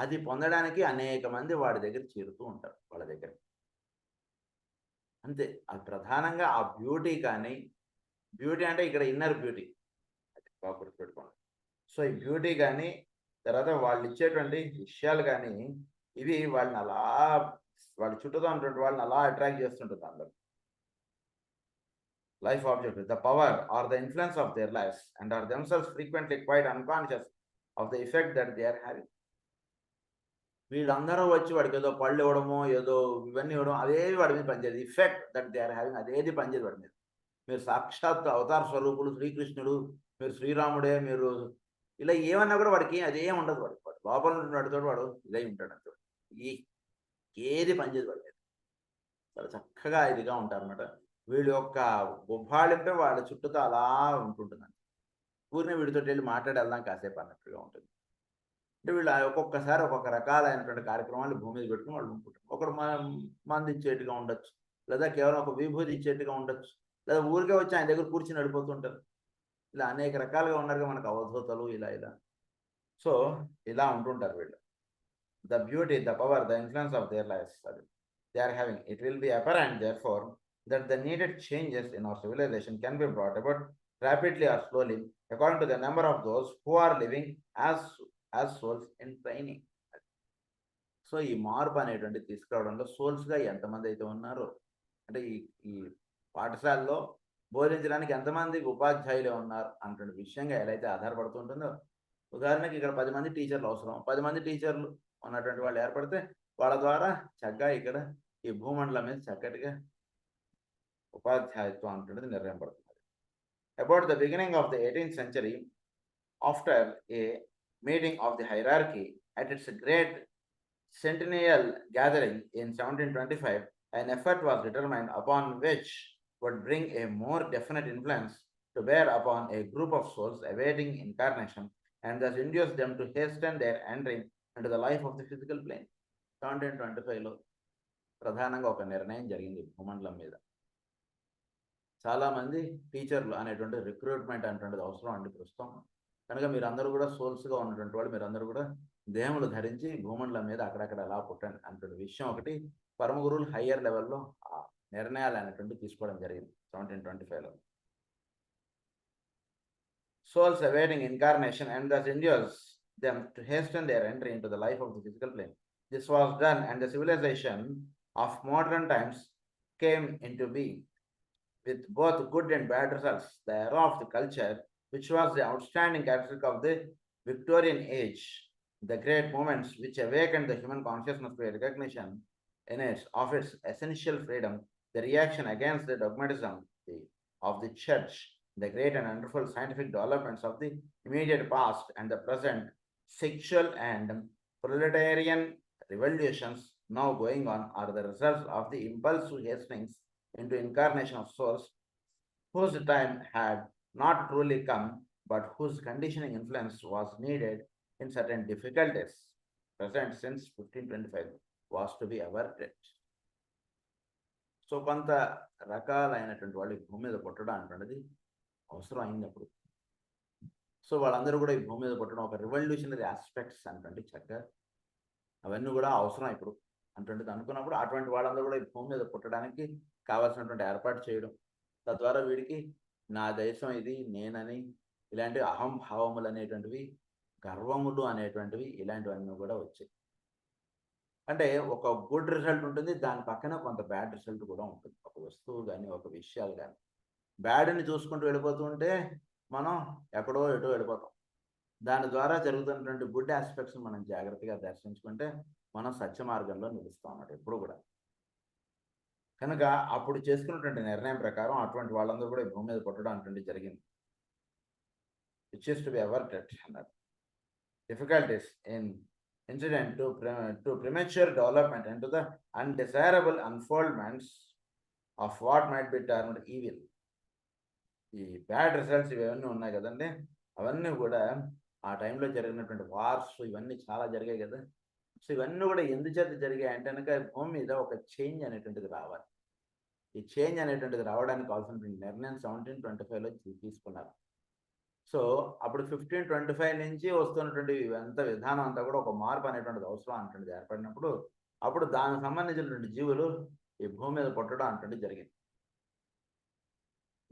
అది పొందడానికి అనేక మంది వాడి దగ్గర చేరుతూ ఉంటారు. వాళ్ళ దగ్గర. అంతే. అది ప్రధానంగా ఆ బ్యూటీ కానీ, బ్యూటీ అంటే ఇక్కడ ఇన్నర్ బ్యూటీ. అది బాగా గుర్తుపెట్టుకోండి. సో, ఈ బ్యూటీ గాని, తర్వాత వాళ్ళిచ్చేటువంటి విషయాలు గాని, ఇవి వాళ్ళని అలా వాళ్ళ చుట్టూతో ఉన్నటువంటి వాళ్ళని అలా అట్రాక్ట్ చేస్తుంటుంది అందరికి. Life objectives, the power or the influence of their lives and are themselves frequently quite unconscious of the effect that they are having. వీళ్ళందరూ వచ్చి వాడికేదో పళ్ళివ్వడమో, ఏదో ఇవన్నీ ఇవ్వడం అదేవి వాడి మీద పనిచేయదు. Effect that they are having అదేది పనిచేయదు వాడి మీద. మీరు సాక్షాత్ అవతార స్వరూపులు శ్రీకృష్ణుడు, మీరు శ్రీరాముడే, మీరు ఇలా ఏమన్నా కూడా వాడికి అదేం ఉండదు వాడికి. వాడు లోపల నుండి వాడితోటి వాడు ఇదై ఉంటాడు అంతే. ఈ ఏది పనిచేయదు వాడి మీద. చాలా చక్కగా ఇదిగా ఉంటారనమాట. వీళ్ళ యొక్క గుబ్బాళింపే వాళ్ళ చుట్టూతో అలా ఉంటుంటుందండి. ఊరినే వీడితోటి వెళ్లి మాట్లాడి వెళ్దాం కాసేపు అన్నట్టుగా ఉంటుంది. అంటే వీళ్ళు ఒక్కొక్కసారి ఒక్కొక్క రకాలైనటువంటి కార్యక్రమాలు భూమి మీద పెట్టుకొని వాళ్ళు ఉంటుంటారు. ఒకడు మందు ఇచ్చేట్టుగా ఉండొచ్చు. లేదా కేవలం ఒక విభూది ఇచ్చేట్టుగా ఉండొచ్చు. లేదా ఊరికే వచ్చి ఆయన దగ్గర కూర్చొని వెళ్ళిపోతుంటారు. ఇలా అనేక రకాలుగా ఉన్నారుగా మనకు అవధూతలు ఇలా. సో, ఇలా ఉంటుంటారు వీళ్ళు. The beauty, the power, the influence of their lives they are having. It will be apparent, therefore, that the needed changes in our civilization can be brought about rapidly or slowly according to the number of those who are living as souls in training. So, ఈ మార్పు అనేటువంటిది తీసుకురావడంలో సోల్స్‌గా ఎంతమంది అయితే ఉన్నారో, అంటే ఈ ఈ పాఠశాలలో బోధించడానికి ఎంతమంది ఉపాధ్యాయులు ఉన్నారు అన్నటువంటి విషయంగా ఎలా అయితే ఆధారపడుతూ ఉంటుందో, ఉదాహరణకి ఇక్కడ 10 మంది టీచర్లు అవసరం. 10 మంది టీచర్లు ఉన్నటువంటి వాళ్ళు ఏర్పడితే, వాళ్ళ ద్వారా చక్కగా ఇక్కడ ఈ భూమండలం మీద చక్కటిగా ఉపాధ్యాయత్వం అనేటువంటిది నిర్ణయింపబడుతుంది. About the beginning of the 18th century, after a meeting of the hierarchy at its great centennial gathering in 1725, an effort was determined upon which would bring a more definite influence to bear upon a group of souls awaiting incarnation and thus induce them to hasten their entry into the life of the physical plane. 1725లో ప్రధానంగా ఒక నిర్ణయం జరిగింది భూమండలం మీద. చాలామంది టీచర్లు అనేటువంటి recruitment అనేటువంటిది అవసరం అండి ప్రస్తుతం. కనుక మీరందరూ కూడా సోల్స్‌గా ఉన్నటువంటి వాళ్ళు మీరందరూ కూడా దేహములు ధరించి భూమండలం మీద అక్కడక్కడ అలా పుట్టండి అనేటువంటి విషయం ఒకటి పరమ గురువులు హయ్యర్ లెవెల్‌లో ఆ నిర్ణయాలు అనేటువంటివి తీసుకోవడం జరిగింది 1725లో. Souls awaiting incarnation and thus induce them to hasten their entry into the life of the physical plane. This was done and the civilization of modern times came into being with both good and bad results. The era of the culture, which was the outstanding characteristic of the Victorian age, the great moments which awakened the human consciousness to a recognition of its essential freedom, the reaction against the dogmatism of the church, the great and wonderful scientific developments of the immediate past and the present, sexual and proletarian revolutions now going on are the results of the impulsive hastenings into incarnation of souls whose time had not truly come, but whose conditioning influence was needed in certain difficulties present since 1525 was to be averted. So, కొంత రకాలైనటువంటి వాళ్ళు ఈ భూమి మీద పుట్టడం అనేటువంటిది అవసరం అయినప్పుడు. సో, వాళ్ళందరూ కూడా ఈ భూమి మీద పుట్టడం ఒక రివల్యూషనరీ ఆస్పెక్ట్స్ అనేటువంటి చక్కగా అవన్నీ కూడా అవసరం ఇప్పుడు అటువంటిది అనుకున్నప్పుడు అటువంటి వాళ్ళందరూ కూడా ఈ భూమి మీద పుట్టడానికి కావాల్సినటువంటి ఏర్పాటు చేయడం. తద్వారా వీడికి నా దేశం ఇది, నేనని ఇలాంటి అహంభావములు అనేటువంటివి, గర్వములు అనేటువంటివి ఇలాంటివన్నీ కూడా వచ్చాయి. అంటే ఒక గుడ్ రిజల్ట్ ఉంటుంది. దాని పక్కన కొంత బ్యాడ్ రిజల్ట్ కూడా ఉంటుంది. ఒక వస్తువు గాని, ఒక విషయాలు గాని. బ్యాడ్‌ని చూసుకుంటూ వెళ్ళిపోతూ ఉంటే మనం ఎక్కడో ఎటో వెళ్ళిపోతాం. దాని ద్వారా జరుగుతున్నటువంటి గుడ్ యాస్పెక్ట్స్‌ని మనం జాగ్రత్తగా దర్శించుకుంటే మనం సత్య మార్గంలో నిలుస్తాం అన్నమాట ఎప్పుడు కూడా. కనుక అప్పుడు చేసుకున్నటువంటి నిర్ణయం ప్రకారం అటువంటి వాళ్ళందరూ కూడా ఈ భూమి మీద పుట్టడం అనేటువంటిది జరిగింది. Which is to be averted అన్నారు. Difficulties incident to premature development and to the undesirable unfoldments of what might be termed evil. ఈ బ్యాడ్ రిజల్ట్స్ ఇవన్నీ ఉన్నాయి కదండి, అవన్నీ కూడా ఆ టైంలో జరిగినటువంటి వార్స్ ఇవన్నీ చాలా జరిగాయి కదా. సో ఇవన్నీ కూడా ఎందుచేత జరిగాయి అంటే కనుక భూమి మీద ఒక చేంజ్ అనేటువంటిది రావాలి. ఈ చేంజ్ అనేటువంటిది రావడానికి కావాల్సినటువంటి నిర్ణయం 1725లో తీసుకున్నారు. సో అప్పుడు 1525 నుంచి వస్తున్నటువంటి ఎంత విధానం అంతా కూడా ఒక మార్పు అనేటువంటిది అవసరం అనేటువంటిది ఏర్పడినప్పుడు అప్పుడు దానికి సంబంధించినటువంటి జీవులు ఈ భూమి మీద పుట్టడం అనేటువంటిది జరిగింది.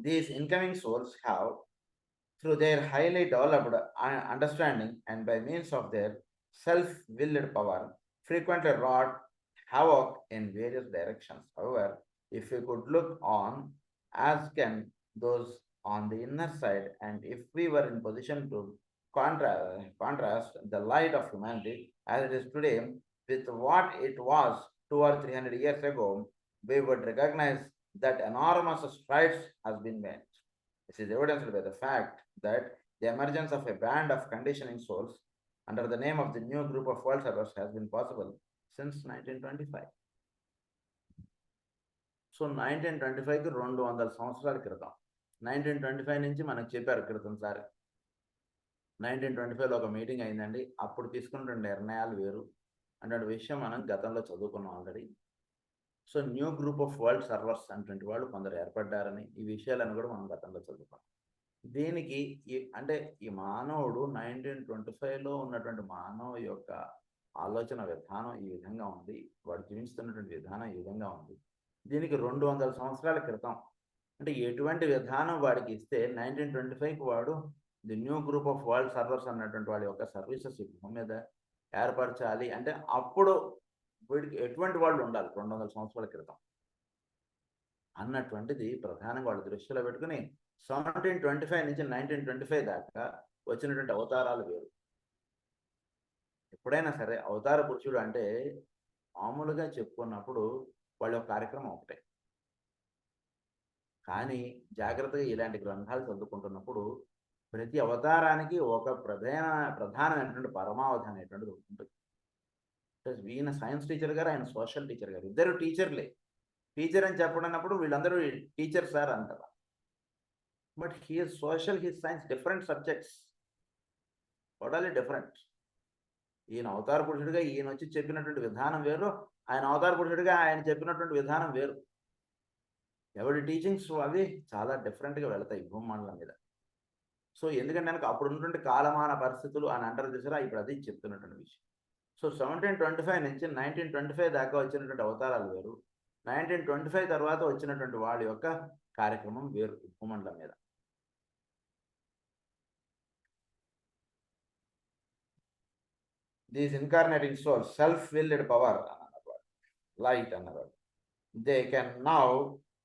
These incoming souls have, through their highly developed understanding and by means of their self-willed power, frequently wrought havoc in various directions. However, if we could look on as can those on the inner side, and if we were in position to contrast the light of humanity as it is today with what it was 200 or 300 years ago, we would recognize that enormous strides has been made. This is evidenced by the fact that the emergence of a band of conditioning souls under the name of the new group of world servers has been possible since 1925. So 1925కి 200 సంవత్సరాల క్రితం, 1925 నుంచి మనకు చెప్పారు క్రితం సారి. 1925లో ఒక meeting అయిందండి. అప్పుడు తీసుకున్న నిర్ణయాలు వేరు అనే విషయం మనం గతంలో చదువుకున్నాం already. So new group of world servers అనేటువంటి వాళ్ళు కొందరు ఏర్పడ్డారని ఈ విషయాలను కూడా మనం గతంలో చదువుకున్నాం. దీనికి అంటే ఈ మానవుడు 1925లో ఉన్నటువంటి మానవ యొక్క ఆలోచన విధానం ఈ విధంగా ఉంది, వాడు జీవిస్తున్నటువంటి విధానం ఈ విధంగా ఉంది. దీనికి 200 సంవత్సరాల క్రితం అంటే ఎటువంటి విధానం వాడికి ఇస్తే 1925కి వాడు the new group of world servers అన్నటువంటి వాడి యొక్క సర్వీసెస్ భూమి మీద ఏర్పరచాలి అంటే అప్పుడు వీడికి ఎటువంటి వాళ్ళు ఉండాలి 200 సంవత్సరాల క్రితం అన్నటువంటిది ప్రధానంగా వాళ్ళు దృష్టిలో పెట్టుకుని 1725 నుంచి 1925 దాకా వచ్చినటువంటి అవతారాలు వేరు. ఎప్పుడైనా సరే అవతార పురుషుడు అంటే మామూలుగా చెప్పుకున్నప్పుడు వాళ్ళ యొక్క కార్యక్రమం ఒకటే. కానీ జాగ్రత్తగా ఇలాంటి గ్రంథాలు చదువుకుంటున్నప్పుడు ప్రతి అవతారానికి ఒక ప్రధానమైనటువంటి పరమావధి అనేటువంటిది ఉంటుంది. ఈయన సైన్స్ టీచర్ గారు, ఆయన సోషల్ టీచర్ గారు, ఇద్దరు టీచర్లే. టీచర్ అని చెప్పడన్నప్పుడు వీళ్ళందరూ టీచర్ సార్ అంటారు. But he is social, he's science, different subjects, totally different. ఈయన అవతార పురుషుడిగా ఈయన వచ్చి చెప్పినటువంటి విధానం వేరు, ఆయన అవతార పురుషుడిగా ఆయన చెప్పినటువంటి విధానం వేరు. ఎవరి టీచింగ్స్ అవి చాలా డిఫరెంట్గా వెళతాయి భూమండలం మీద. సో ఎందుకంటే కనుక అప్పుడు ఉన్నటువంటి కాలమాన పరిస్థితులు అని అంటారు చూసారా, ఇప్పుడు అది చెప్తున్నటువంటి విషయం. సో 1725 నుంచి 1925 దాకా వచ్చినటువంటి అవతారాలు వేరు, 1925 తర్వాత వచ్చినటువంటి వాళ్ళ యొక్క కార్యక్రమం వేరు భూమండలం మీద. These incarnating souls, self-willed power, light అన్నారు, they can now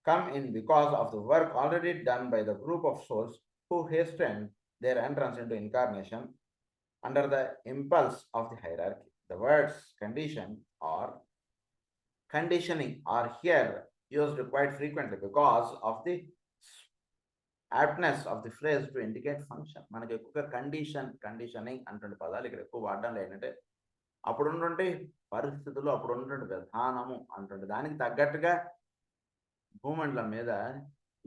come in because of the work already done by the group of souls who hastened their entrance into incarnation under the impulse of the hierarchy. The words condition or conditioning are here used quite frequently because of the aptness of the phrase to indicate function. మనకి ఎక్కువగా conditioning అంటువంటి పదాలు ఇక్కడ ఎక్కువ వాడడం లేదంటే అప్పుడున్నటువంటి పరిస్థితులు, అప్పుడు ఉన్నటువంటి విధానము అంటుండే దానికి తగ్గట్టుగా భూమండలం మీద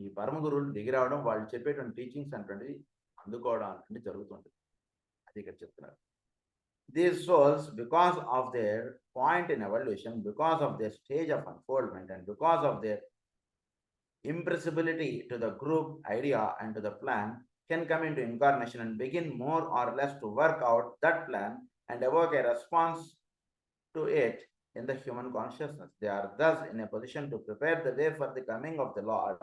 ఈ పరమ గురువులు దిగిరావడం, వాళ్ళు చెప్పేటువంటి టీచింగ్స్ అటువంటివి అందుకోవడం అంటే జరుగుతుంది. అది ఇక్కడ చెప్తున్నారు. These souls, because of their point in evolution, because of their stage of unfoldment, and because of their impressibility to the group idea and to the plan, can come into incarnation and begin more or less to work out that plan and evoke a response to it in the human consciousness. They are thus in a position to prepare the way for the coming of the Lord.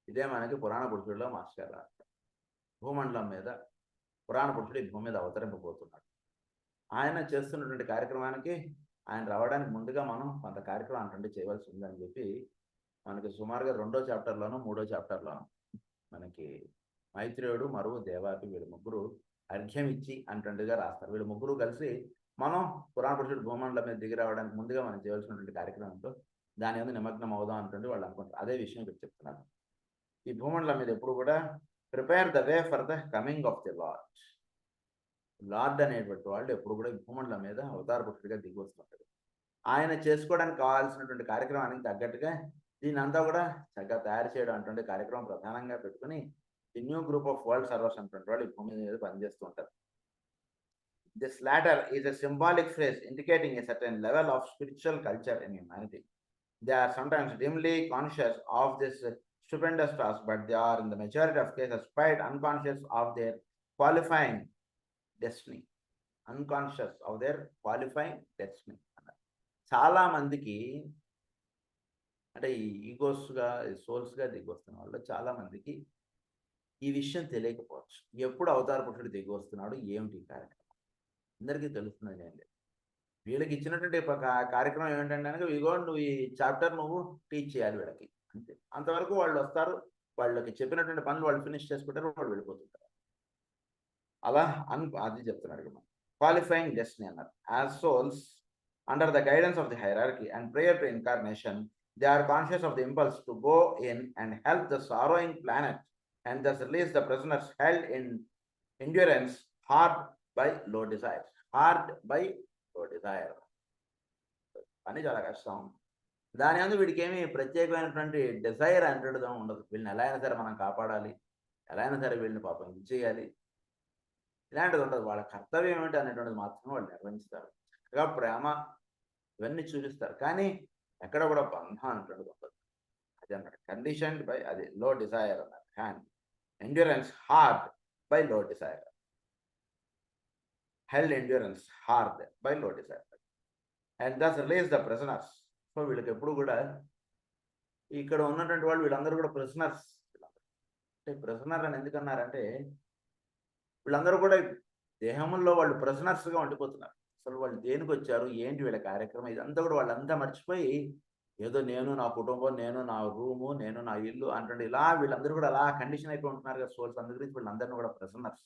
ఇదే మనకి పురాణ పురుషుడిలో master గారు భూమండలం మీద పురాణ పురుషుడు ఈ భూమి మీద అవతరింపబోతున్నాడు. ఆయన చేస్తున్నటువంటి కార్యక్రమానికి ఆయన రావడానికి ముందుగా మనం కొంత కార్యక్రమం అంటే చేయవలసి ఉందని చెప్పి మనకి సుమారుగా 2వ చాప్టర్లోనూ 3వ చాప్టర్లోనూ మనకి మైత్రేయుడు మరువు దేవాకి వీళ్ళు ముగ్గురు అర్ఘ్యం ఇచ్చి అంటుండగా రాస్తారు. వీళ్ళు ముగ్గురు కలిసి మనం పురాణ పురుషుడు భూమండలం మీద దిగి రావడానికి ముందుగా మనం చేయవలసినటువంటి కార్యక్రమంతో దాని మీద నిమగ్నం అవుదాం అంటుండే వాళ్ళు అనుకుంటారు. అదే విషయం ఇక్కడ చెప్తున్నారు. ఈ భూమండలం మీద ఎప్పుడు కూడా prepare the way for the coming of the lord. Lord అనేటువంటి వాళ్ళు ఎప్పుడు కూడా భూమండలం మీద అవతార పురుషుడిగా దిగి వస్తుంటారు. ఆయన చేసుకోవడానికి కావాల్సినటువంటి కార్యక్రమానికి తగ్గట్టుగా దీన్ని అంతా కూడా చక్కగా తయారు చేయడం అటువంటి కార్యక్రమం ప్రధానంగా పెట్టుకుని the new group of world servers అటువంటి వాళ్ళు ఈ భూమి మీద పనిచేస్తూ ఉంటారు. This latter is a symbolic phrase indicating a certain level of spiritual culture in humanity. They are sometimes dimly conscious of this stupendous task, but they are in the majority of cases quite unconscious of their qualifying destiny. Unconscious of their qualifying destiny. చాలా మందికి అంటే ఈ ఈగోస్గా సోల్స్గా దిగి వస్తున్న వాళ్ళు చాలా మందికి ఈ విషయం తెలియకపోవచ్చు. ఎప్పుడు అవతార పురుషుడు దిగి వస్తున్నాడు, ఏమిటి కార్యక్రమం అందరికీ తెలుస్తున్నది ఏం లేదు. వీళ్ళకి ఇచ్చినటువంటి కార్యక్రమం ఏంటంటే కనుక ఇగో నువ్వు ఈ చాప్టర్ నువ్వు టీచ్ చేయాలి వీళ్ళకి అంతే. అంతవరకు వాళ్ళు వస్తారు, వాళ్ళకి చెప్పినటువంటి పనులు వాళ్ళు ఫినిష్ చేసుకుంటారు, వాళ్ళు వెళ్ళిపోతుంటారు. అలా అది చెప్తున్నాడు క్వాలిఫైయింగ్ డెస్టినీ అన్నారు. As souls under the guidance of the hierarchy and prayer to incarnation, they are conscious of the impulse to go in and help the sorrowing planet and thus release the prisoners held in endurance hard by low desires. Hard by low desire. పని చాలా కష్టం. దాని అందు వీడికి ఏమి ప్రత్యేకమైనటువంటి Dzire అంటూ ఉండదు. వీళ్ళని ఎలా అయినా సరే మనం కాపాడాలి, ఎలా అయినా సరే వీళ్ళని పాపం ఇది చేయాలి, ఇలాంటిది ఉండదు. వాళ్ళ కర్తవ్యం ఏమిటి అనేటువంటిది మాత్రమే వాళ్ళు నిర్వహిస్తారు. చక్కగా ప్రేమ ఇవన్నీ చూపిస్తారు, కానీ ఎక్కడ కూడా బంధం అంటున్నది ఉండదు. అది అన్నమాట కండిషన్డ్ బై అది లో డిజైర్ అన్నారు. Hand endurance hard by low desire, held endurance hard by low desire and thus release the prisoners. So వీళ్ళకి ఎప్పుడు కూడా ఇక్కడ ఉన్నటువంటి వాళ్ళు వీళ్ళందరూ కూడా ప్రిజనర్స్. అంటే ప్రిజనర్ అని ఎందుకన్నారంటే వీళ్ళందరూ కూడా దేహంలో వాళ్ళు ప్రిజనర్స్గా ఉండిపోతున్నారు. అసలు వాళ్ళు దేనికి వచ్చారు, ఏంటి వీళ్ళ కార్యక్రమం, ఇదంతా కూడా వాళ్ళంతా మర్చిపోయి ఏదో నేను నా కుటుంబం, నేను నా రూము, నేను నా ఇల్లు అంటే ఇలా వీళ్ళందరూ కూడా అలా కండిషన్ అయిపోయి ఉంటున్నారు కదా సోల్స్. అందు గురించి వీళ్ళందరినీ కూడా ప్రిజనర్స్.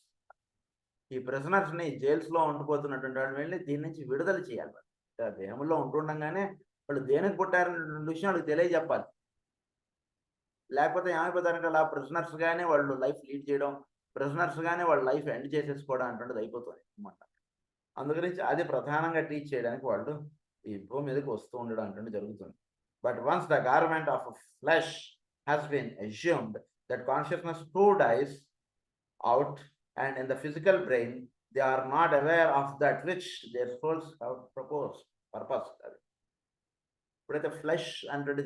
ఈ ప్రిజనర్స్ని జైల్స్లో ఉండిపోతున్నటువంటి వాళ్ళు వెళ్ళి దీని నుంచి విడుదల చేయాలి. దేహంలో ఉంటుండగానే వాళ్ళు దేనికి పుట్టారనే విషయం వాళ్ళకి తెలియజెప్పాలి. లేకపోతే ఏమైపోతారంటే అలా ప్రిజనర్స్గానే వాళ్ళు లైఫ్ లీడ్ చేయడం, ప్రిజనర్స్గానే వాళ్ళ లైఫ్ ఎండ్ చేసేసుకోవడం అంటున్నది అయిపోతుంది అన్నమాట. అందుగురించి అది ప్రధానంగా టీచ్ చేయడానికి వాళ్ళు ఈ భూమి మీదకి వస్తూ ఉండడం అంటే జరుగుతుంది. But once the garment of flesh has been assumed that consciousness too dies out and in the physical brain they are not aware of that which their souls have proposed purpose. అది ఎప్పుడైతే flesh అంటే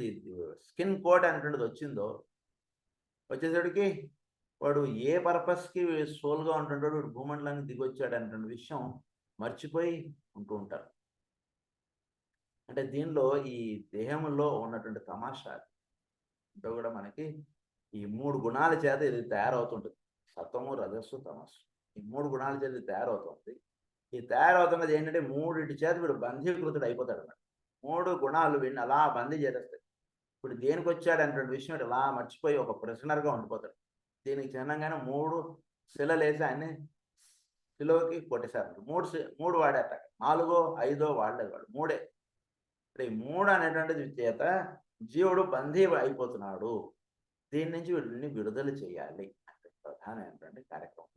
skin coat అనేటువంటిది వచ్చిందో వచ్చేసరికి వాడు ఏ పర్పస్కి సోల్గా ఉంటుంటాడు, వాడు భూమండలానికి దిగొచ్చాడు అనేటువంటి విషయం మర్చిపోయి ఉంటూ ఉంటారు. అంటే దీనిలో ఈ దేహంలో ఉన్నటువంటి తమాషా అంటే కూడా మనకి ఈ 3 గుణాల చేత ఇది తయారవుతుంటుంది. సత్వము, రజస్సు, తమస్సు. ఈ 3 గుణాల చేత ఇది తయారవుతుంది. ఈ తయారవుతున్నది ఏంటంటే 3 చేత వీడు బంధీకృతుడు అయిపోతాడు అన్నమాట. 3 గుణాలు వీడిని అలా బందీ చేస్తాయి. ఇప్పుడు దేనికి వచ్చాడు అనేటువంటి విషయం ఇలా మర్చిపోయి ఒక ప్రిజనర్గా ఉండిపోతాడు. దీనికి చిహ్నంగానే 3 శిలలు వేసి ఆయన్ని శిలోకి కొట్టేశారు. 3 వాడాట, 4 5 వాడలేదు వాడు, 3. ఈ 3 అనేటువంటిది చేత జీవుడు బందీ అయిపోతున్నాడు. దీని నుంచి వీటిని విడుదల చేయాలి అంటే ప్రధానమైనటువంటి కార్యక్రమం.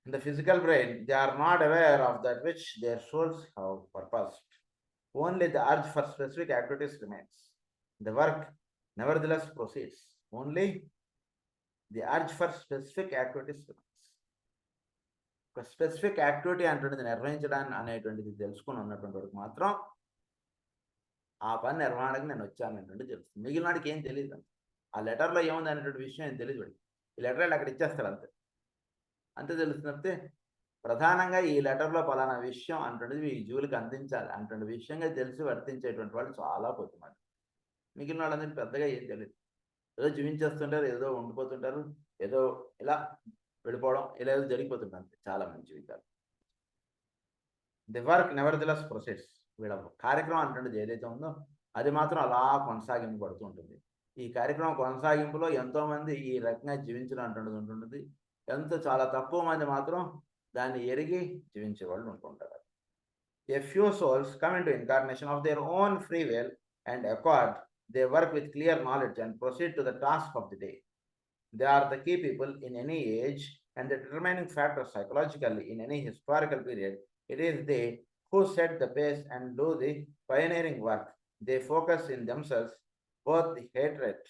In the physical brain, they are not aware of that which their souls have purposed. Only the urge for specific activities remains. The work nevertheless proceeds. Only the urge for specific activities remains. ఒక specific activity అంటున్నది నిర్వహించడానికి అనేటువంటిది తెలుసుకుని ఉన్నటువంటి వరకు మాత్రం ఆ పని నిర్వహణకు నేను వచ్చాను అనేటువంటి తెలుస్తుంది. మిగిలిన వాడికి ఏం తెలియదు. ఆ లెటర్లో ఏముంది అనేటువంటి విషయం ఏం తెలియదు వాడికి. ఈ లెటర్ అక్కడ ఇచ్చేస్తారు అంతే అంతే తెలుస్తున్నట్టే. ప్రధానంగా ఈ లెటర్లో పలానా విషయం అంటున్నది ఈ జీవులకు అందించాలి అంటున్న విషయంగా తెలిసి వర్తించేటువంటి వాళ్ళు చాలా కొద్దిమంది. మిగిలిన వాళ్ళందరికీ పెద్దగా ఏం తెలియదు. ఏదో జీవించేస్తుంటారు, ఏదో ఉండిపోతుంటారు, ఏదో ఇలా వెళ్ళిపోవడం, ఇలా ఏదో జరిగిపోతుంటారు చాలా మంది జీవితాలు. The work nevertheless proceeds. వీళ్ళ కార్యక్రమం అంటున్నది ఏదైతే ఉందో అది మాత్రం అలా కొనసాగింపబడుతూ ఉంటుంది. ఈ కార్యక్రమం కొనసాగింపులో ఎంతోమంది ఈ రకంగా జీవించడం అంటున్నది ఉంటుంటుంది. చాలా తక్కువ మంది మాత్రం దాన్ని ఎరిగి జీవించే వాళ్ళు ఉంటుంటారు. A few souls come into incarnation of their own free will and accord their work with clear knowledge and proceed to the task of the day. They are the key people in any age and the determining factor psychologically in any historical period. It is they who set the pace and do the pioneering work. They focus in themselves both the hatred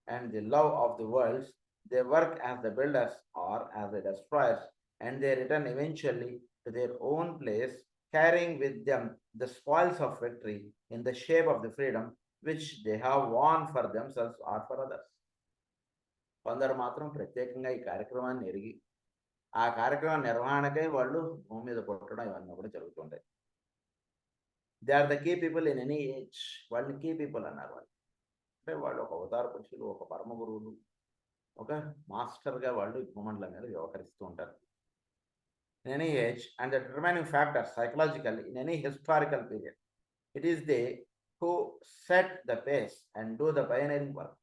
and the love of the world. They work as the builders or as the destroyers, and they return eventually to their own place, carrying with them the spoils of victory in the shape of the freedom which they have won for themselves or for others. కొందరు మాత్రం ప్రత్యేకంగా ఈ కార్యక్రమాన్ని ఎరిగి ఆ కార్యక్రమం నిర్వహణకై వాళ్ళు భూమి మీద పుట్టడం ఇవన్నీ కూడా జరుగుతుంటాయి. They are the key people in any age. వాళ్ళని కీ పీపుల్ అన్నారు వాళ్ళు. అంటే వాళ్ళు ఒక అవతార పురుషులు, ఒక పరమ గురువులు, ఒక మాస్టర్గా వాళ్ళు ఈ భూమండలం మీద వ్యవహరిస్తూ ఉంటారు. In any age and the determining factor psychologically in any historical period, it is they who set the pace and do the pioneering work.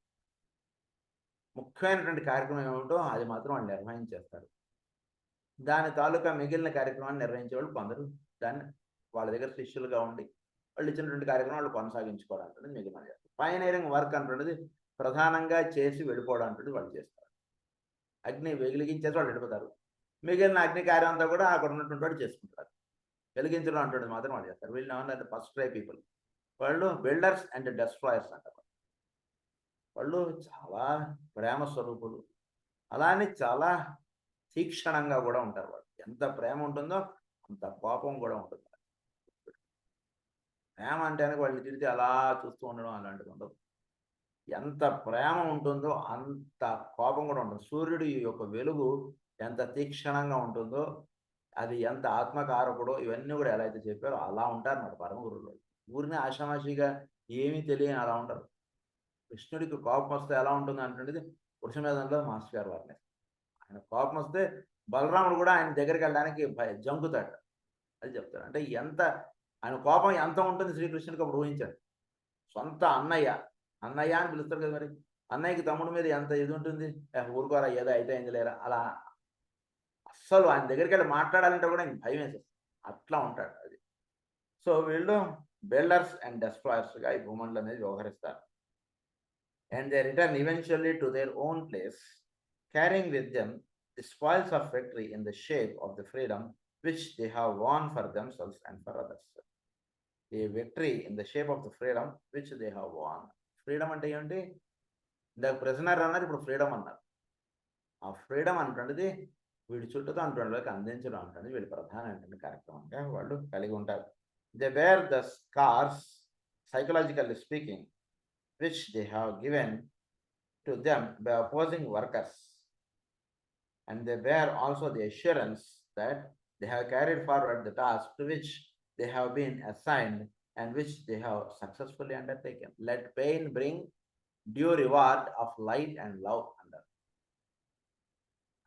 ముఖ్యమైనటువంటి కార్యక్రమం ఏమిటో అది మాత్రం వాళ్ళు నిర్వహించేస్తారు. దాని తాలూకా మిగిలిన కార్యక్రమాన్ని నిర్వహించే వాళ్ళు కొందరు దాన్ని వాళ్ళ దగ్గర శిష్యులుగా ఉండి వాళ్ళు ఇచ్చినటువంటి కార్యక్రమం వాళ్ళు కొనసాగించుకోవడం అంటుంది మిగిలిన చేస్తారు. పైనీరింగ్ వర్క్ అంటున్నది ప్రధానంగా చేసి వెళ్ళిపోవడం అంటుంది వాళ్ళు చేస్తారు. అగ్ని వెలిగించేసి వాళ్ళు వెళ్ళిపోతారు. మిగిలిన అగ్ని కార్యం అంతా కూడా అక్కడ ఉన్నటువంటి వాడు చేసుకుంటారు. వెలిగించడం అంటున్నది మాత్రం వాళ్ళు చేస్తారు. వీళ్ళు ఏమన్నా ఫస్ట్ ట్రై పీపుల్. వాళ్ళు బిల్డర్స్ అండ్ డెస్ట్రాయర్స్ అంటారు. వాళ్ళు చాలా ప్రేమ స్వరూపులు, అలానే చాలా తీక్షణంగా కూడా ఉంటారు. వాళ్ళు ఎంత ప్రేమ ఉంటుందో అంత కోపం కూడా ఉంటుంది. ప్రేమ అంటే వాళ్ళు తిరిగి అలా చూస్తూ ఉండడం అలాంటిది ఉండదు. ఎంత ప్రేమ ఉంటుందో అంత కోపం కూడా ఉంటుంది. సూర్యుడి యొక్క వెలుగు ఎంత తీక్షణంగా ఉంటుందో, అది ఎంత ఆత్మకారకుడో ఇవన్నీ కూడా ఎలా అయితే చెప్పారో అలా ఉంటారు మరి పరమ గురువులు. ఊరిని ఆషామాషిగా ఏమీ తెలియని అలా ఉంటారు. కృష్ణుడికి కోపం వస్తే ఎలా ఉంటుంది అంటున్నది పురుషమేధంలో మాస్టర్ గారు వారిని. ఆయన కోపం వస్తే బలరాముడు కూడా ఆయన దగ్గరికి వెళ్ళడానికి జంకుతాడు. అది చెప్తాడు. అంటే ఎంత ఆయన కోపం ఎంత ఉంటుంది శ్రీకృష్ణుడికి అప్పుడు ఊహించాడు. సొంత అన్నయ్య అన్నయ్య అని పిలుస్తారు కదా మరి. అన్నయ్యకి తమ్ముడి మీద ఎంత ఇది ఉంటుంది, ఊరుకోరా ఏదో అయితే అయింది లేరా అలా. అస్సలు ఆయన దగ్గరికి వెళ్ళి మాట్లాడాలంటే కూడా ఆయన భయం వేసేస్తుంది. అట్లా ఉంటాడు అది. సో వీళ్ళు బిల్డర్స్ అండ్ డెస్ట్రాయర్స్గా ఈ భూమండలం అనేది వ్యవహరిస్తారు. And they return eventually to their own place, carrying with them the spoils of victory in the shape of the freedom which they have won for themselves and for others. The victory in the shape of the freedom which they have won. Freedom అంటే ఏంటి? ఇందాక prisoner అన్నారు, ఇప్పుడు freedom అన్నారు. ఆ freedom అంటున్నది వీడి చుట్టూతో అంటున్నది అందించడం అంటుంది వీళ్ళ ప్రధానమైన కార్యక్రమంగా వాళ్ళు కలిగి ఉంటారు. They bear the scars, psychologically speaking, which they have given to them by opposing workers, and they bear also the assurance that they have carried forward the task to which they have been assigned and which they have successfully undertaken. Let pain bring due reward of light and love under.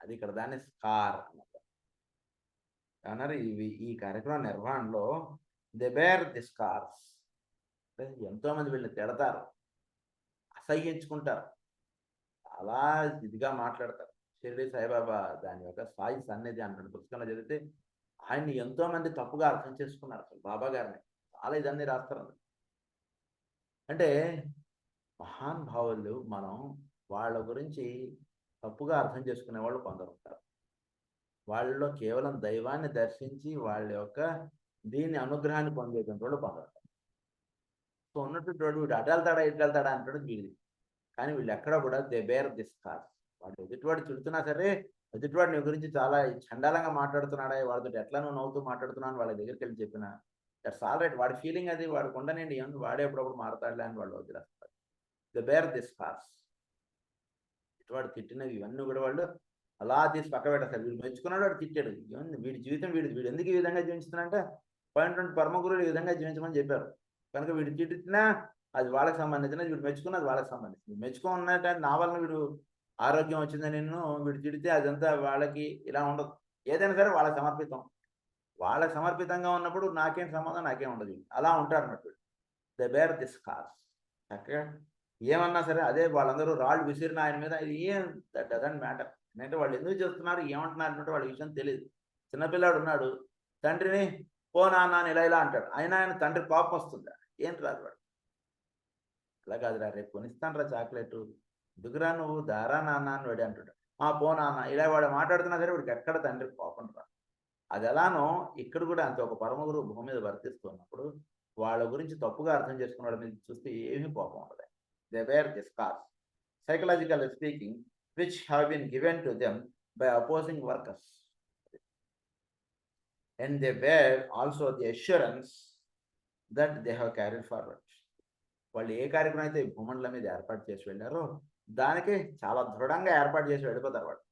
అది ఇక్కడ దాన్ని scar అన్నారు. అన్నారు ఈ కార్యక్రమం నిర్వహణలో they bear the scars. ఎంతో మంది వీళ్ళని తిడతారు, అసహ్యించుకుంటారు, చాలా ఇదిగా మాట్లాడతారు. షిరిడి సాయిబాబా దాని యొక్క సాయి సన్నిధి అంటున్న పుస్తకంలో చదివితే ఆయన్ని ఎంతో మంది తప్పుగా అర్థం చేసుకున్నారు. అసలు బాబా గారిని చాలా ఇదన్నీ రాస్తారు. అంటే మహానుభావులు మనం వాళ్ళ గురించి తప్పుగా అర్థం చేసుకునే వాళ్ళు కొందరు ఉంటారు. వాళ్ళలో కేవలం దైవాన్ని దర్శించి వాళ్ళ యొక్క దీని అనుగ్రహాన్ని పొందేటువంటి వాళ్ళు కొందరు. సో ఉన్నటువంటి వాడు వీడు అటు వెళ్తాడా ఇటు వెళ్తాడా అంటాడు వీడిది. కానీ వీళ్ళు ఎక్కడ కూడా దే బేర్ దిస్ కార్. వాడు ఎదుటివాడు తిడుతున్నా సరే, ఎదుటివాడు నీ గురించి చాలా చండాలంగా మాట్లాడుతున్నాడా, వాడితో ఎట్లా నువ్వు నవ్వుతూ మాట్లాడుతున్నాను వాళ్ళ దగ్గరికి వెళ్ళి చెప్పిన దట్స్ ఆల్ రైట్. వాడి ఫీలింగ్ అది, వాడికి ఉండనండి ఏమన్నా వాడే ఎప్పుడప్పుడు మారతాడులే అని వాళ్ళు వదిలేస్తారు. They bear this scars. ఇటువాడు తిట్టినవి ఇవన్నీ కూడా వాళ్ళు అలా తీసి పక్క పెట్టేస్తారు. వీడు మెచ్చుకున్నాడు, వాడు తిట్టాడు, వీడి జీవితం వీడు ఎందుకు ఈ విధంగా జీవిస్తున్నాడంటే పైన పరమగురులు ఈ విధంగా జీవించమని చెప్పారు కనుక వీడు తిట్టినా అది వాళ్ళకి సంబంధించినది, వీడు మెచ్చుకున్నది వాళ్ళకి సంబంధించింది. మెచ్చుకున్నట్టు నా వలన వీడు ఆరోగ్యం వచ్చిందని నిన్ను వీడు తిడితే అదంతా వాళ్ళకి ఇలా ఉండదు. ఏదైనా సరే వాళ్ళకి సమర్పితం. వాళ్ళకి సమర్పితంగా ఉన్నప్పుడు నాకేం సంబంధం, నాకేం ఉండదు. అలా ఉంటారు అన్నట్టు. They bear this scars. చక్కగా ఏమన్నా సరే అదే వాళ్ళందరూ రాళ్ళు విసిరిన ఆయన మీద ఇది ఏం దట్ డజంట్ మ్యాటర్. అంటే వాళ్ళు ఎందుకు చేస్తున్నారు ఏమంటున్నారు అంటే వాళ్ళ విషయం తెలియదు. చిన్నపిల్లాడు ఉన్నాడు, తండ్రిని పో నాన్న అని ఇలా అంటాడు. ఆయన తండ్రి కోపం వస్తుందా? ఏంటి రాదు వాడు. అలా కాదురా, రేపు కొనిస్తాను రా చాక్లెట్, దిగురా నువ్వు దారా నాన్న అని వాడు అంటాడు. పో నాన్న ఇలా వాడు మాట్లాడుతున్నా సరే వాడికి ఎక్కడ తండ్రి కోపం రా. అది ఎలానో ఇక్కడ కూడా అంతే, ఒక పరమ గురువు భూమి మీద వర్తిస్తున్నప్పుడు వాళ్ళ గురించి తప్పుగా అర్థం చేసుకున్న వాళ్ళ మీద చూస్తే ఏమీ కోపం ఉండదు. They wear the scars, psychological speaking, which have been given to them by opposing workers. And they were also the assurance that they have carried forward. వాళ్ళు ఏ కార్యక్రమం అయితే భూమండలం మీద ఏర్పాటు చేసి వెళ్ళారో దానికి చాలా దృఢంగా ఏర్పాటు చేసి వెళ్ళిపోతారు వాళ్ళు.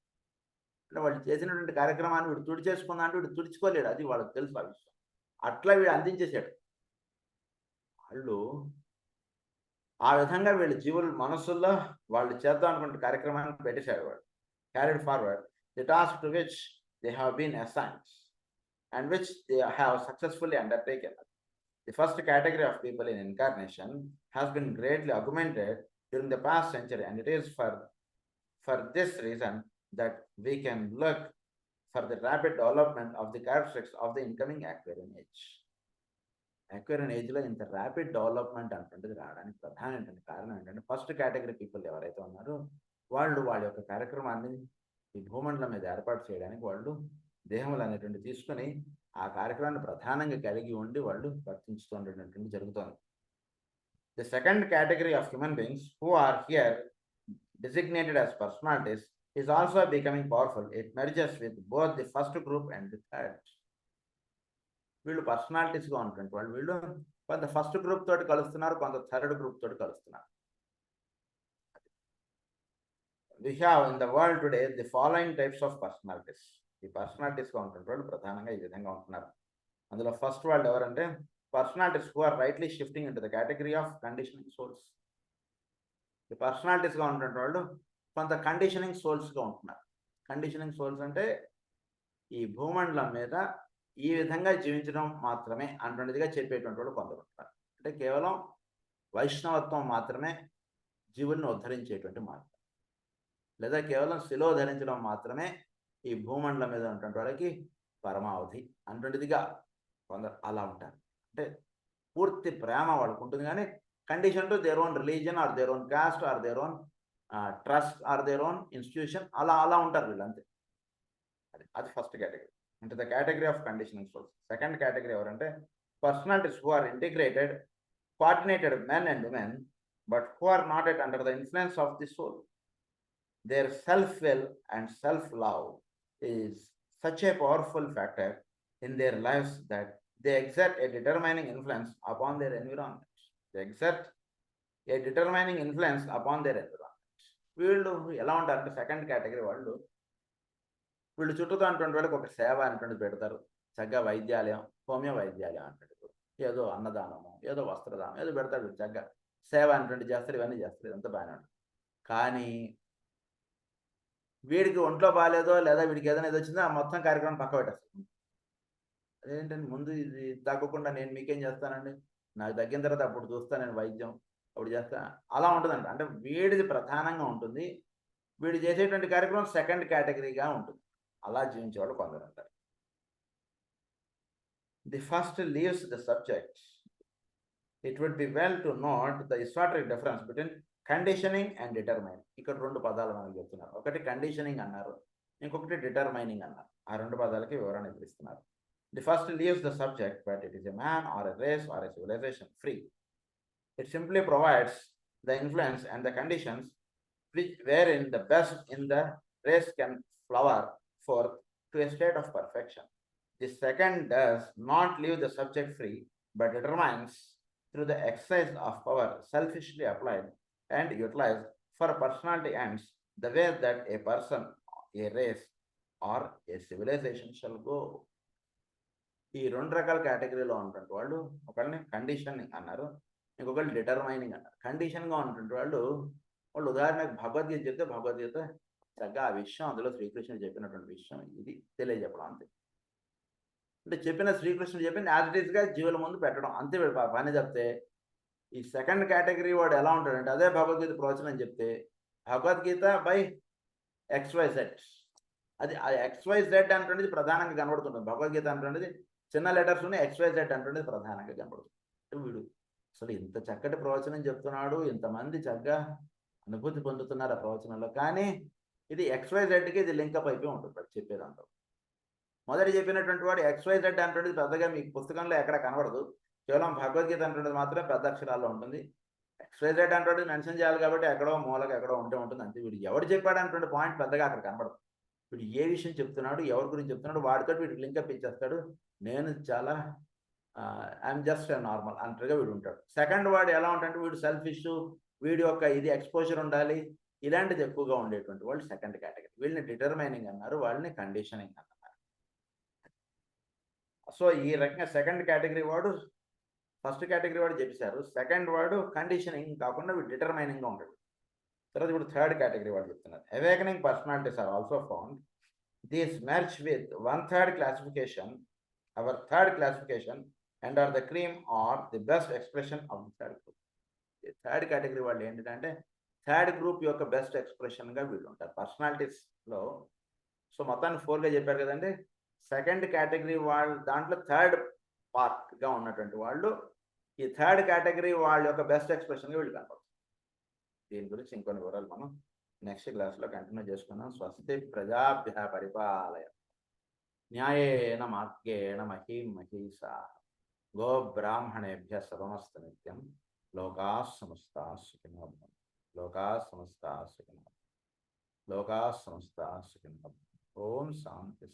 అంటే వాళ్ళు చేసినటువంటి కార్యక్రమాన్ని వీడు తుడిచేసుకున్నా అంటే వీడు తుడుచుకోలేడు, అది వాళ్ళకి తెలుసు ఆ విషయం. అట్లా వీడు అందించేశాడు. వాళ్ళు ఆ విధంగా వీళ్ళ జీవుల మనసుల్లో వాళ్ళు చేద్దాం అనుకున్న కార్యక్రమాన్ని పెట్టేశాడు వాడు. Carried forward the task to which they have been assigned and which they have successfully undertaken. The first category of people in incarnation has been greatly augmented during the past century, and it is for this reason that we can look for the rapid development of the characteristics of the incoming Aquarian age. Aquarian age లో ఇంత rapid development అంటుంటుంది రావడానికి ప్రధానమైన కారణం ఏంటంటే, first category people ఎవరైతే ఉన్నారో వాళ్ళు వాళ్ళ యొక్క కార్యక్రమాన్ని ఈ భూమండలం మీద ఏర్పాటు చేయడానికి వాళ్ళు దేహములు అనేటువంటి తీసుకొని ఆ కార్యక్రమాన్ని ప్రధానంగా కలిగి ఉండి వాళ్ళు వర్తించుతూ ఉండేటటువంటి జరుగుతుంది. The second category of human beings who are here designated as personalities is also becoming powerful. It merges with both the first group and the third. వీళ్ళు పర్సనాలిటీస్గా ఉంటుంటే వీళ్ళు కొంత ఫస్ట్ గ్రూప్ తోటి కలుస్తున్నారు, కొంత థర్డ్ గ్రూప్ తోటి కలుస్తున్నారు. We have in the world today the following types of personalities. ఈ పర్సనాలిటీస్గా ఉంటుంటే వాళ్ళు ప్రధానంగా ఈ విధంగా ఉంటున్నారు. అందులో ఫస్ట్ వాళ్ళు ఎవరంటే personalities who are rightly shifting into the category of conditioning souls. ఈ పర్సనాలిటీస్గా ఉంటుంటే వాళ్ళు కొంత కండిషనింగ్ సోల్స్గా ఉంటున్నారు. కండిషనింగ్ సోల్స్ అంటే ఈ భూమండలం మీద ఈ విధంగా జీవించడం మాత్రమే అటువంటిదిగా చెప్పేటువంటి వాళ్ళు కొందరు ఉంటారు. అంటే కేవలం వైష్ణవత్వం మాత్రమే జీవుల్ని ఉద్ధరించేటువంటి మార్గం, లేదా కేవలం శిలో ధరించడం మాత్రమే ఈ భూమండలం మీద ఉన్నటువంటి వాళ్ళకి పరమావధి అటువంటిదిగా కొందరు అలా ఉంటారు. అంటే పూర్తి ప్రేమ వాళ్ళకు ఉంటుంది, కానీ condition to their own religion or their own caste or their own trust or their own institution, అలా ఉంటారు వీళ్ళు అంతే. అది ఫస్ట్ కేటగిరీ, అంటే the category of conditioning souls. Second category ఎవరంటే personalities who are integrated, coordinated men and women, but who are not yet under the influence of the soul. Their self-will and self-love is such a powerful factor in their lives that they exert a determining influence upon their environment. They exert a determining influence upon their environment. వీళ్ళు ఎలా ఉంటారంటే second category వాళ్ళు, వీళ్ళు చుట్టూతో అటువంటి వాళ్ళకి ఒక సేవ అనేటువంటిది పెడతారు. చక్కగా వైద్యాలయం, హోమియో వైద్యాలయం అంటాడు, ఏదో అన్నదానము, ఏదో వస్త్రదానం, ఏదో పెడతాడు. చక్కగా సేవ అనేటువంటి చేస్తారు, ఇవన్నీ చేస్తారు, ఇదంతా బాగానే ఉంటుంది. కానీ వీడికి ఒంట్లో బాగాలేదో లేదా వీడికి ఏదైనా ఇది వచ్చిందో ఆ మొత్తం కార్యక్రమం పక్క పెట్టేస్తుంది. అదేంటంటే ముందు ఇది తగ్గకుండా నేను మీకేం చేస్తానండి, నాకు తగ్గిన తర్వాత అప్పుడు చూస్తాను నేను వైద్యం, అప్పుడు చేస్తా, అలా ఉంటుందండి. అంటే వీడిది ప్రధానంగా ఉంటుంది, వీడు చేసేటువంటి కార్యక్రమం సెకండ్ కేటగిరీగా ఉంటుంది. అలా జీవించేవాళ్ళు కొందరు ఉంటారు. The first leaves the subject. It would be well to note the esoteric difference between conditioning and determining. ఇక్కడ రెండు పదాలు మనకు చెప్తున్నారు. ఒకటి కండిషనింగ్ అన్నారు, ఇంకొకటి డిటర్మైనింగ్ అన్నారు. ఆ రెండు పదాలకి వివరణ ఇస్తున్నారు. The first leaves the subject, but it is a man or a race or a civilisation free. It simply provides the influence and the conditions which wherein the best in the race can flower forth to a state of perfection. The second does not leave the subject free, but determines through the exercise of power selfishly applied and utilized for personality ends the way that a person, a race or a civilization shall go. ఈ రెండు రకాల కేటగిరీలో ఉన్నటువంటి వాళ్ళు, ఒకళ్ళని conditioning అన్నారు, ఇంకొకళ్ళు determining అన్నారు. కండిషన్గా ఉన్నటువంటి వాళ్ళు ఉదాహరణకు భగవద్గీత చెప్తే భగవద్గీత చక్కగా ఆ విషయం, అందులో శ్రీకృష్ణుడు చెప్పినటువంటి విషయం ఇది తెలియజెప్పడం అంతే. అంటే చెప్పిన శ్రీకృష్ణుడు చెప్పిన యాజ్ ఇట్ ఈస్గా జీవుల ముందు పెట్టడం అంతే పని. చెప్తే ఈ సెకండ్ కేటగిరీ వాడు ఎలా ఉంటాడంటే అదే భగవద్గీత ప్రవచనం చెప్తే భగవద్గీత బై XYZ, అది XYZ అంటున్నది ప్రధానంగా కనబడుతుంటుంది. భగవద్గీత అంటున్నది చిన్న లెటర్స్ ఉన్నాయి, XYZ అంటున్నది ప్రధానంగా కనబడుతుంది. వీడు అసలు ఇంత చక్కటి ప్రవచనం చెప్తున్నాడు, ఇంతమంది చక్కగా అనుభూతి పొందుతున్నారు ఆ ప్రవచనంలో, కానీ ఇది XYZకి ఇది లింకప్ అయిపోయి ఉంటుంది చెప్పేదంతా. మొదటి చెప్పినటువంటి వాడు XYZ అంటున్నది పెద్దగా మీకు పుస్తకంలో ఎక్కడ కనబడదు. కేవలం భగవద్గీత అంటున్నది మాత్రం పెద్ద అక్షరాల్లో ఉంటుంది. XYZ అంటున్నది మెన్షన్ చేయాలి కాబట్టి ఎక్కడో మూలకి ఎక్కడో ఉంటే ఉంటుంది అంతే. వీడు ఎవడు చెప్పాడు అన్నటువంటి పాయింట్ పెద్దగా అక్కడ కనబడదు. వీడు ఏ విషయం చెప్తున్నాడు, ఎవరి గురించి చెప్తున్నాడు, వాడితో వీడు లింకప్ ఇచ్చేస్తాడు. నేను చాలా ఐఎమ్ జస్ట్ నార్మల్ అంటగా వీడు ఉంటాడు. సెకండ్ వాడు ఎలా ఉంటాడంటే వీడు సెల్ఫిష్, వీడి యొక్క ఇది ఎక్స్పోజర్ ఉండాలి, ఇలాంటిది ఎక్కువగా ఉండేటువంటి వాళ్ళు సెకండ్ కేటగిరీ. వీళ్ళని డిటర్మైనింగ్ అన్నారు, వాళ్ళని కండిషనింగ్ అన్నారు. సో ఈ రకంగా సెకండ్ కేటగిరీ వాడు ఫస్ట్ కేటగిరీ వాడు చెప్పేశారు. సెకండ్ వాడు కండిషనింగ్ కాకుండా వీడు డిటర్మైనింగ్గా ఉంటాడు. తర్వాత ఇప్పుడు థర్డ్ కేటగిరీ వాడు చెప్తున్నారు. Awakening personalities are also found. These match with third classification, our third classification, and are the cream or the best expression of the third group. Third category వాళ్ళు ఏంటంటే థర్డ్ గ్రూప్ యొక్క best ఎక్స్ప్రెషన్గా వీళ్ళు ఉంటారు పర్సనాలిటీస్లో. So మొత్తాన్ని 4గా చెప్పారు కదండి. Second category వాళ్ళు దాంట్లో థర్డ్ పార్ట్గా ఉన్నటువంటి వాళ్ళు ఈ థర్డ్ కేటగిరీ వాళ్ళ యొక్క బెస్ట్ ఎక్స్ప్రెషన్గా వీళ్ళు కనపడుతుంది. దీని గురించి ఇంకొన్ని వివరాలు మనం నెక్స్ట్ క్లాస్లో కంటిన్యూ చేసుకున్నాం. స్వస్తి ప్రజాభ్య పరిపాలయ న్యాయేన మార్గేణ మహీం మహీషా గో బ్రాహ్మణేభ్య సర్వమస్తు నిత్యం లోకాః సమస్తాః సుఖినో భవంతు. లోకాః సమస్తాః సుఖినో భవంతు. లోకాః సమస్తాః సుఖినో భవంతు. ఓం శాంతి.